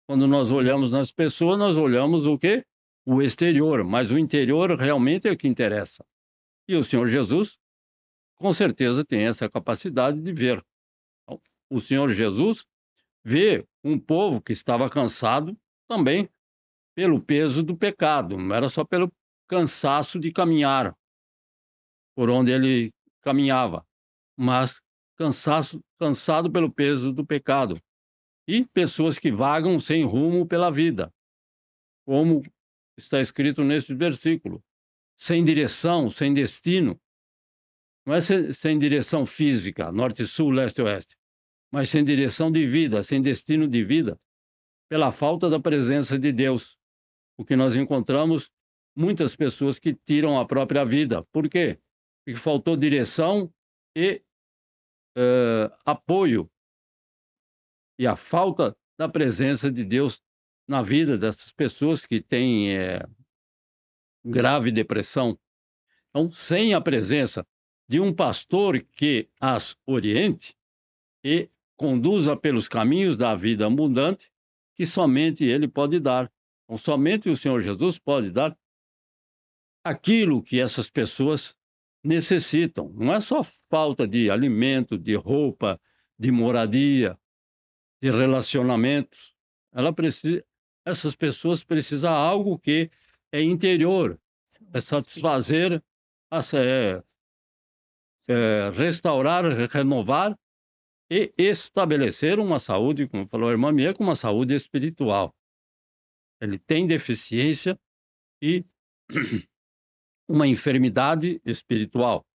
A: Quando nós olhamos nas pessoas, nós olhamos o quê? O exterior, mas o interior realmente é o que interessa. E o Senhor Jesus, com certeza, tem essa capacidade de ver. Então, o Senhor Jesus vê um povo que estava cansado também pelo peso do pecado, não era só pelo cansaço de caminhar por onde ele caminhava, mas cansado pelo peso do pecado. E pessoas que vagam sem rumo pela vida, como está escrito nesse versículo, sem direção, sem destino. Não é sem direção física, norte, sul, leste, oeste, mas sem direção de vida, sem destino de vida, pela falta da presença de Deus. O que nós encontramos, muitas pessoas que tiram a própria vida. Por quê? Porque faltou direção e apoio. E a falta da presença de Deus na vida dessas pessoas que têm grave depressão. Então, sem a presença de um pastor que as oriente e conduza pelos caminhos da vida abundante, que somente Ele pode dar. Então, somente o Senhor Jesus pode dar aquilo que essas pessoas necessitam. Não é só falta de alimento, de roupa, de moradia, de relacionamentos. Essas pessoas precisam de algo que é interior, é satisfazer, restaurar, renovar e estabelecer uma saúde, como falou a irmã Mia, uma saúde espiritual. Ele tem deficiência e uma enfermidade espiritual.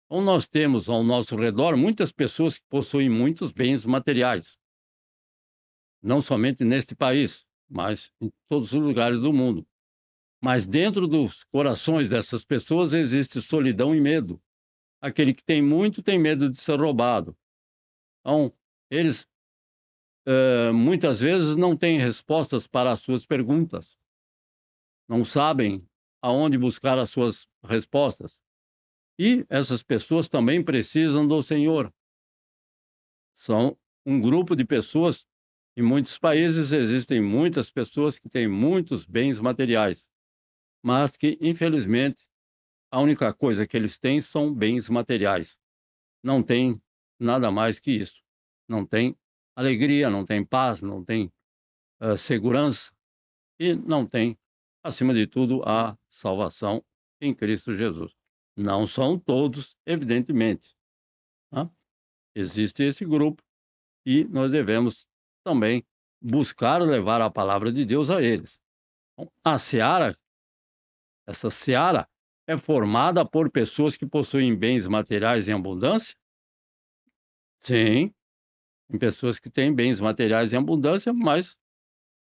A: Então, nós temos ao nosso redor muitas pessoas que possuem muitos bens materiais, não somente neste país, mas em todos os lugares do mundo. Mas dentro dos corações dessas pessoas existe solidão e medo. Aquele que tem muito tem medo de ser roubado. Então, eles muitas vezes não têm respostas para as suas perguntas. Não sabem aonde buscar as suas respostas. E essas pessoas também precisam do Senhor. São um grupo de pessoas. Em muitos países existem muitas pessoas que têm muitos bens materiais, mas que, infelizmente, a única coisa que eles têm são bens materiais. Não tem nada mais que isso. Não tem alegria, não tem paz, não tem segurança e não tem, acima de tudo, a salvação em Cristo Jesus. Não são todos, evidentemente. Tá? Existe esse grupo e nós devemos também buscar levar a palavra de Deus a eles. Então, essa seara é formada por pessoas que possuem bens materiais em abundância? Sim, tem pessoas que têm bens materiais em abundância, mas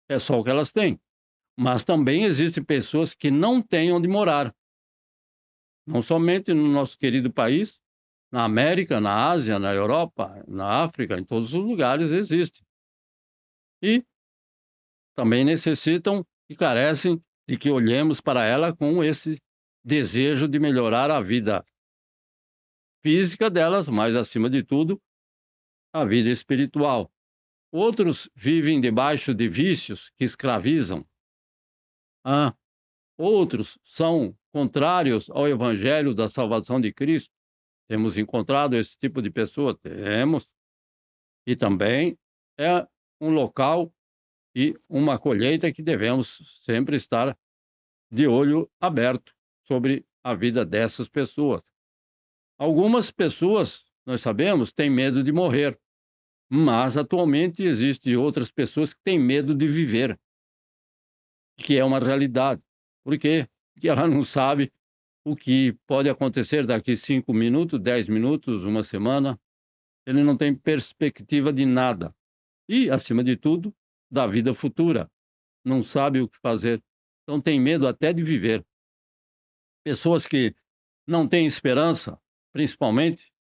A: é só o que elas têm. Mas também existem pessoas que não têm onde morar. Não somente no nosso querido país, Na América, na Ásia, na Europa, na África, em todos os lugares existem. E também necessitam e carecem de que olhemos para ela com esse desejo de melhorar a vida física delas, mas acima de tudo, a vida espiritual. Outros vivem debaixo de vícios que escravizam. Ah, outros são contrários ao evangelho da salvação de Cristo. Temos encontrado esse tipo de pessoa? Temos. E também é um local e uma colheita que devemos sempre estar de olho aberto sobre a vida dessas pessoas. Algumas pessoas, nós sabemos, têm medo de morrer, mas atualmente existem outras pessoas que têm medo de viver, que é uma realidade. Por quê? Porque ela não sabe o que pode acontecer daqui 5 minutos, 10 minutos, uma semana. Ele não tem perspectiva de nada. E, acima de tudo, da vida futura. Não sabe o que fazer. Então tem medo até de viver. Pessoas que não têm esperança, principalmente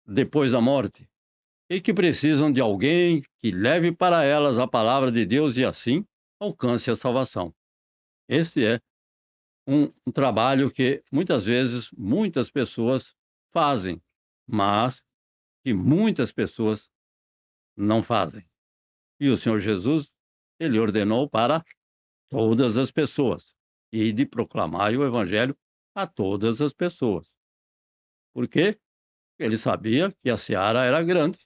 A: depois da morte, e que precisam de alguém que leve para elas a palavra de Deus e assim alcance a salvação. Esse é um trabalho que muitas vezes muitas pessoas fazem, mas que muitas pessoas não fazem. E o Senhor Jesus, ele ordenou para todas as pessoas e de proclamar o evangelho a todas as pessoas. Por quê? Ele sabia que a seara era grande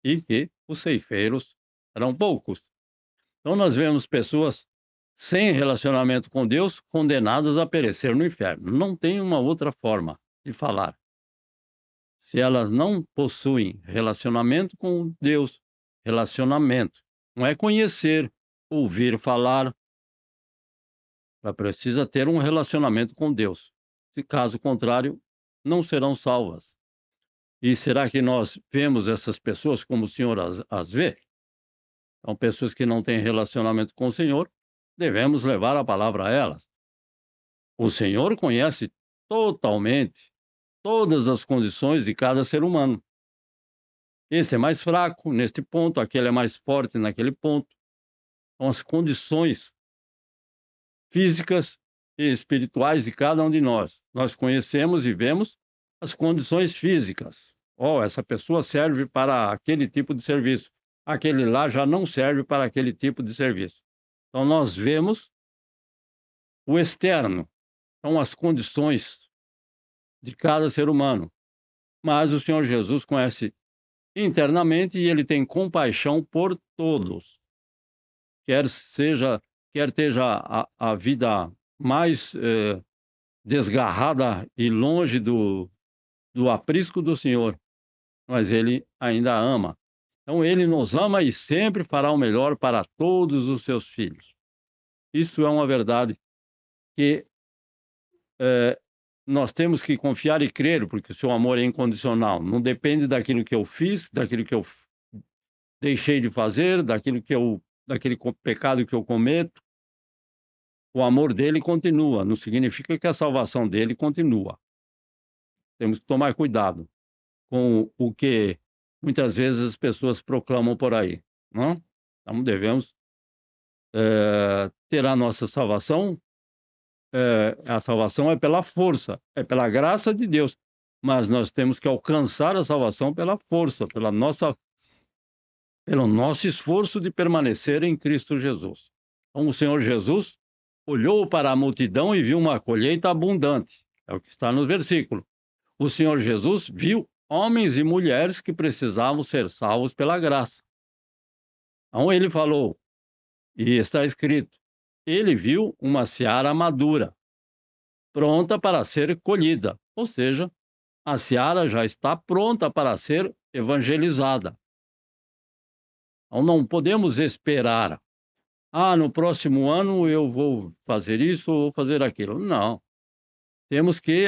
A: e que os ceifeiros eram poucos. Então nós vemos pessoas sem relacionamento com Deus condenadas a perecer no inferno. Não tem uma outra forma de falar. Se elas não possuem relacionamento com Deus, relacionamento, não é conhecer, ouvir falar, ela precisa ter um relacionamento com Deus. Se caso contrário, não serão salvas. E será que nós vemos essas pessoas como o Senhor as vê? São pessoas que não têm relacionamento com o Senhor, devemos levar a palavra a elas. O Senhor conhece totalmente todas as condições de cada ser humano. Esse é mais fraco neste ponto, aquele é mais forte naquele ponto. São as condições físicas e espirituais de cada um de nós. Nós conhecemos e vemos as condições físicas. Oh, essa pessoa serve para aquele tipo de serviço. Aquele lá já não serve para aquele tipo de serviço. Então, nós vemos o externo, são as condições de cada ser humano. Mas o Senhor Jesus conhece internamente e ele tem compaixão por todos. Quer esteja a vida mais desgarrada e longe do aprisco do Senhor, mas ele ainda ama. Então ele nos ama e sempre fará o melhor para todos os seus filhos. Isso é uma verdade que nós temos que confiar e crer, porque o seu amor é incondicional. Não depende daquilo que eu fiz, daquilo que eu deixei de fazer, daquele pecado que eu cometo. O amor dele continua, não significa que a salvação dele continua. Temos que tomar cuidado com o que muitas vezes as pessoas proclamam por aí, não? Então devemos ter a nossa salvação. A salvação é pela força, é pela graça de Deus, mas nós temos que alcançar a salvação pela força, pelo nosso esforço de permanecer em Cristo Jesus. Então o Senhor Jesus olhou para a multidão e viu uma colheita abundante, é o que está no versículo. O Senhor Jesus viu homens e mulheres que precisavam ser salvos pela graça. Então ele falou, e está escrito, ele viu uma seara madura, pronta para ser colhida, ou seja, a seara já está pronta para ser evangelizada. Então não podemos esperar, no próximo ano eu vou fazer isso ou vou fazer aquilo. Não, temos que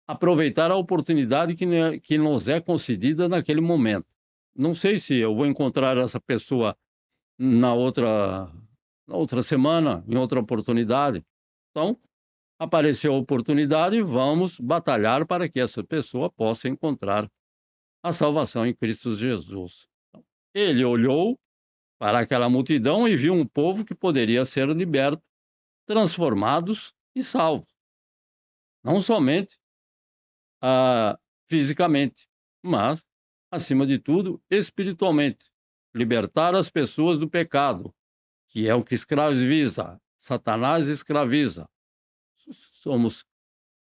A: aproveitar a oportunidade que nos é concedida naquele momento. Não sei se eu vou encontrar essa pessoa na outra semana, em outra oportunidade. Então, apareceu a oportunidade, vamos batalhar para que essa pessoa possa encontrar a salvação em Cristo Jesus. Ele olhou para aquela multidão e viu um povo que poderia ser liberto, transformados e salvos. Não somente fisicamente, mas, acima de tudo, espiritualmente. Libertar as pessoas do pecado, que é o que escraviza. Satanás escraviza. Somos.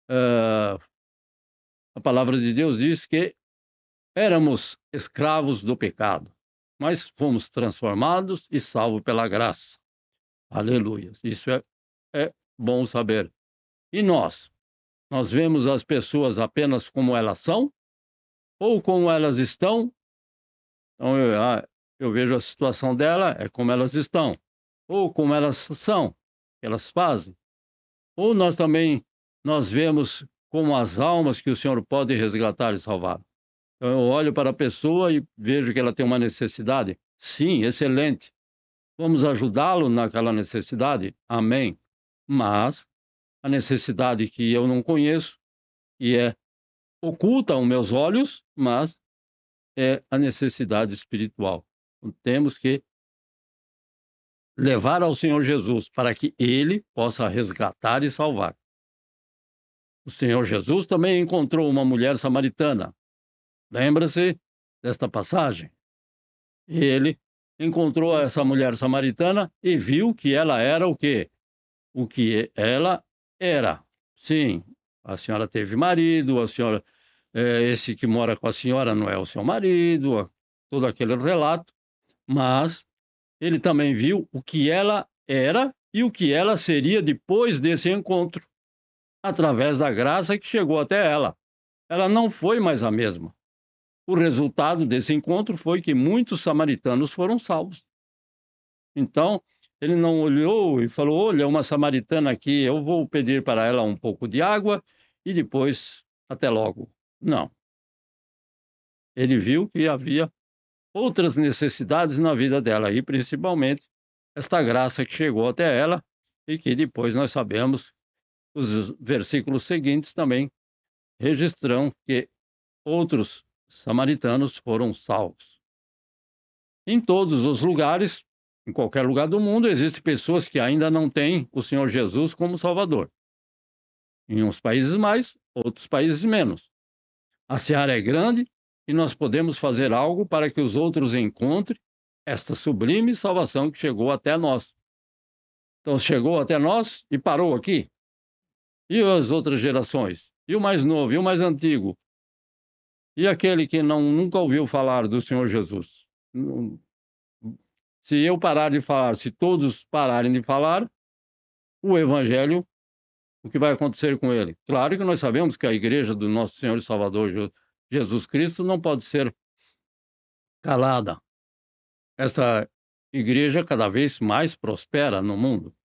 A: A palavra de Deus diz que éramos escravos do pecado, mas fomos transformados e salvos pela graça. Aleluia. Isso é bom saber. E nós? Nós vemos as pessoas apenas como elas são ou como elas estão? Então, eu vejo a situação dela, é como elas estão. Ou como elas são, elas fazem. Ou nós vemos como as almas que o Senhor pode resgatar e salvar. Então, eu olho para a pessoa e vejo que ela tem uma necessidade. Sim, excelente. Vamos ajudá-lo naquela necessidade? Amém. Mas a necessidade que eu não conheço, e é oculta aos meus olhos, mas é a necessidade espiritual. Então, temos que levar ao Senhor Jesus para que Ele possa resgatar e salvar. O Senhor Jesus também encontrou uma mulher samaritana. Lembra-se desta passagem? Ele encontrou essa mulher samaritana e viu que ela era o quê? O que ela era. Sim, a senhora teve marido, a senhora, esse que mora com a senhora não é o seu marido, todo aquele relato, mas ele também viu o que ela era e o que ela seria depois desse encontro, através da graça que chegou até ela. Ela não foi mais a mesma. O resultado desse encontro foi que muitos samaritanos foram salvos. Então, ele não olhou e falou: olha, uma samaritana aqui, eu vou pedir para ela um pouco de água e depois, até logo. Não. Ele viu que havia outras necessidades na vida dela e, principalmente, esta graça que chegou até ela e que depois nós sabemos, os versículos seguintes também registram que outros samaritanos foram salvos. Em todos os lugares, em qualquer lugar do mundo, existem pessoas que ainda não têm o Senhor Jesus como Salvador. Em uns países mais, outros países menos. A seara é grande e nós podemos fazer algo para que os outros encontrem esta sublime salvação que chegou até nós. Então, chegou até nós e parou aqui. E as outras gerações? E o mais novo? E o mais antigo? E aquele que nunca ouviu falar do Senhor Jesus? Se eu parar de falar, se todos pararem de falar, o Evangelho, o que vai acontecer com ele? Claro que nós sabemos que a igreja do nosso Senhor e Salvador Jesus Cristo não pode ser calada. Essa igreja cada vez mais prospera no mundo.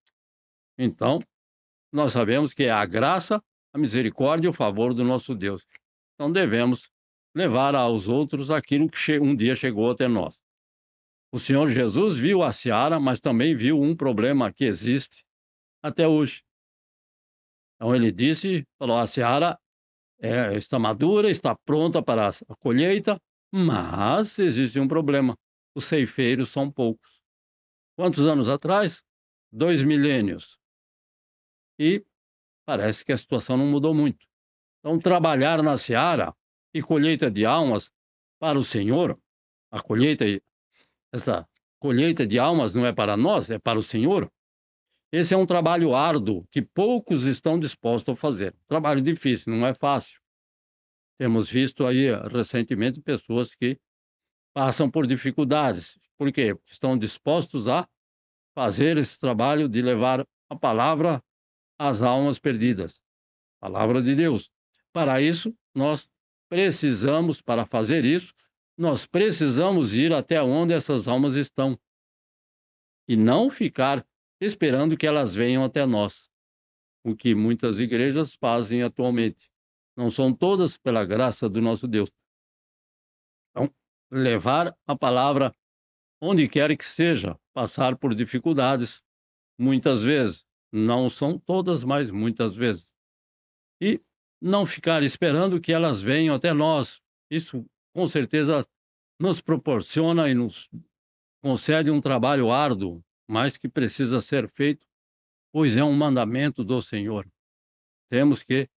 A: Então, nós sabemos que é a graça, a misericórdia e o favor do nosso Deus. Então, devemos levar aos outros aquilo que um dia chegou até nós. O Senhor Jesus viu a seara, mas também viu um problema que existe até hoje. Então ele falou, a seara está madura, está pronta para a colheita, mas existe um problema. Os ceifeiros são poucos. Quantos anos atrás? 2 milênios. E parece que a situação não mudou muito. Então, trabalhar na seara e colheita de almas para o Senhor, essa colheita de almas não é para nós, é para o Senhor. Esse é um trabalho árduo que poucos estão dispostos a fazer. Trabalho difícil, não é fácil. Temos visto aí recentemente pessoas que passam por dificuldades. Por quê? Porque estão dispostos a fazer esse trabalho de levar a palavra às almas perdidas. Palavra de Deus. Para isso, para fazer isso, nós precisamos ir até onde essas almas estão. E não ficar esperando que elas venham até nós. O que muitas igrejas fazem atualmente. Não são todas pela graça do nosso Deus. Então, levar a palavra onde quer que seja, passar por dificuldades, muitas vezes não são todas, mas muitas vezes. E não ficar esperando que elas venham até nós. Isso, com certeza, nos proporciona e nos concede um trabalho árduo, mas que precisa ser feito, pois é um mandamento do Senhor. Temos que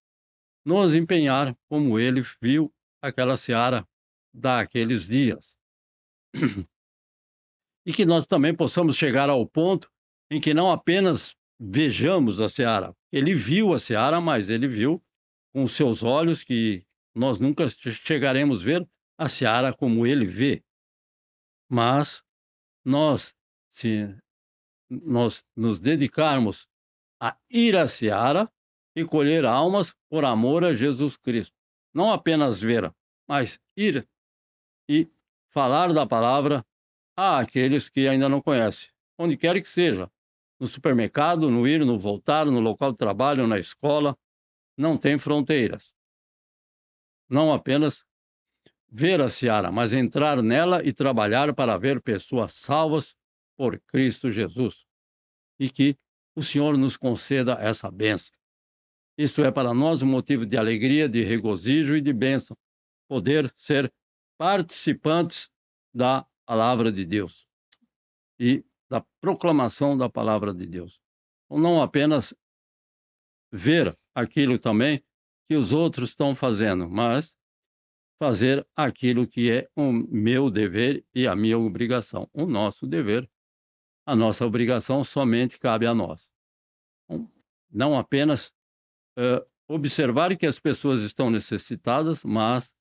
A: nos empenhar como ele viu aquela seara daqueles dias. E que nós também possamos chegar ao ponto em que não apenas vejamos a seara. Ele viu a seara, mas ele viu com os seus olhos, que nós nunca chegaremos a ver a seara como ele vê. Mas se nós nos dedicarmos a ir à seara e colher almas por amor a Jesus Cristo. Não apenas ver, mas ir e falar da palavra àqueles que ainda não conhecem, onde quer que seja, no supermercado, no ir, no voltar, no local de trabalho, na escola, não tem fronteiras. Não apenas ver a seara, mas entrar nela e trabalhar para ver pessoas salvas por Cristo Jesus. E que o Senhor nos conceda essa bênção. Isto é para nós um motivo de alegria, de regozijo e de bênção, poder ser participantes da palavra de Deus e da proclamação da palavra de Deus. Então, não apenas ver aquilo também que os outros estão fazendo, mas fazer aquilo que é o meu dever e a minha obrigação. O nosso dever, a nossa obrigação somente cabe a nós. Então, não apenas observar que as pessoas estão necessitadas, mas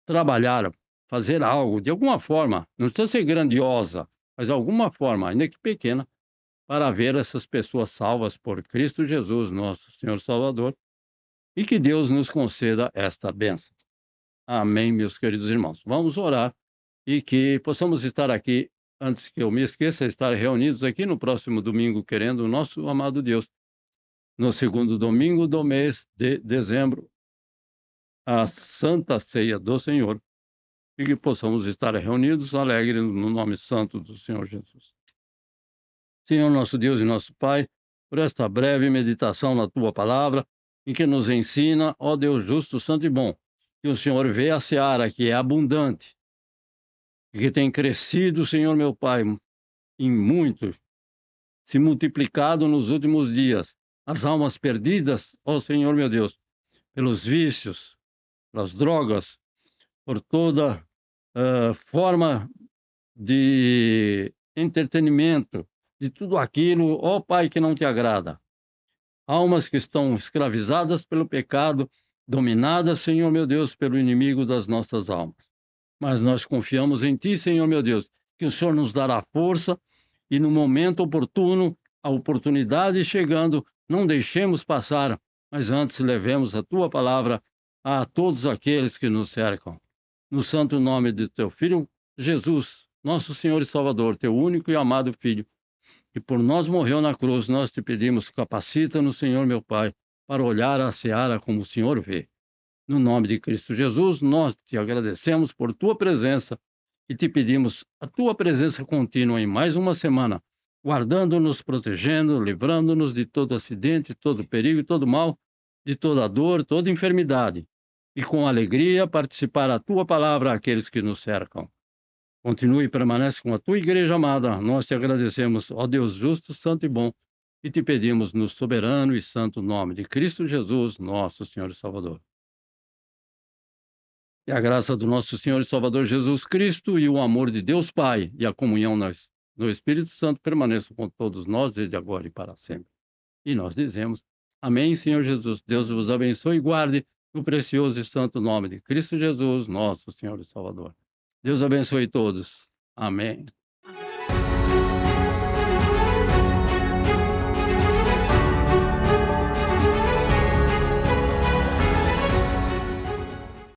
A: trabalhar, fazer algo, de alguma forma, não precisa ser grandiosa, mas alguma forma, ainda que pequena, para ver essas pessoas salvas por Cristo Jesus, nosso Senhor Salvador, e que Deus nos conceda esta bênção. Amém, meus queridos irmãos. Vamos orar e que possamos estar aqui, antes que eu me esqueça, estar reunidos aqui no próximo domingo, querendo o nosso amado Deus, no segundo domingo do mês de dezembro, a Santa Ceia do Senhor, e que possamos estar reunidos alegres no nome santo do Senhor Jesus. Senhor, nosso Deus e nosso Pai, por esta breve meditação na Tua palavra, em que nos ensina, ó Deus justo, santo e bom, que o Senhor vê a seara que é abundante, que tem crescido, Senhor meu Pai, em muito, se multiplicado nos últimos dias, as almas perdidas, ó Senhor meu Deus, pelos vícios, pelas drogas, por toda forma de entretenimento, de tudo aquilo, ó Pai, que não te agrada. Almas que estão escravizadas pelo pecado, dominadas, Senhor meu Deus, pelo inimigo das nossas almas. Mas nós confiamos em Ti, Senhor meu Deus, que o Senhor nos dará força e no momento oportuno, a oportunidade chegando, não deixemos passar, mas antes levemos a Tua palavra a todos aqueles que nos cercam. No santo nome de Teu Filho, Jesus, nosso Senhor e Salvador, Teu único e amado Filho, que por nós morreu na cruz, nós te pedimos, capacita-nos, Senhor meu Pai, para olhar a seara como o Senhor vê. No nome de Cristo Jesus, nós te agradecemos por Tua presença e te pedimos a Tua presença contínua em mais uma semana, guardando-nos, protegendo, livrando-nos de todo acidente, todo perigo, todo mal, de toda dor, toda enfermidade, e com alegria participar a Tua palavra àqueles que nos cercam. Continue e permanece com a Tua igreja amada. Nós te agradecemos, ó Deus justo, santo e bom, e te pedimos no soberano e santo nome de Cristo Jesus, nosso Senhor e Salvador. E a graça do nosso Senhor e Salvador Jesus Cristo e o amor de Deus Pai e a comunhão no Espírito Santo permaneçam com todos nós desde agora e para sempre. E nós dizemos, amém, Senhor Jesus. Deus vos abençoe e guarde no precioso e santo nome de Cristo Jesus, nosso Senhor e Salvador. Deus abençoe todos. Amém.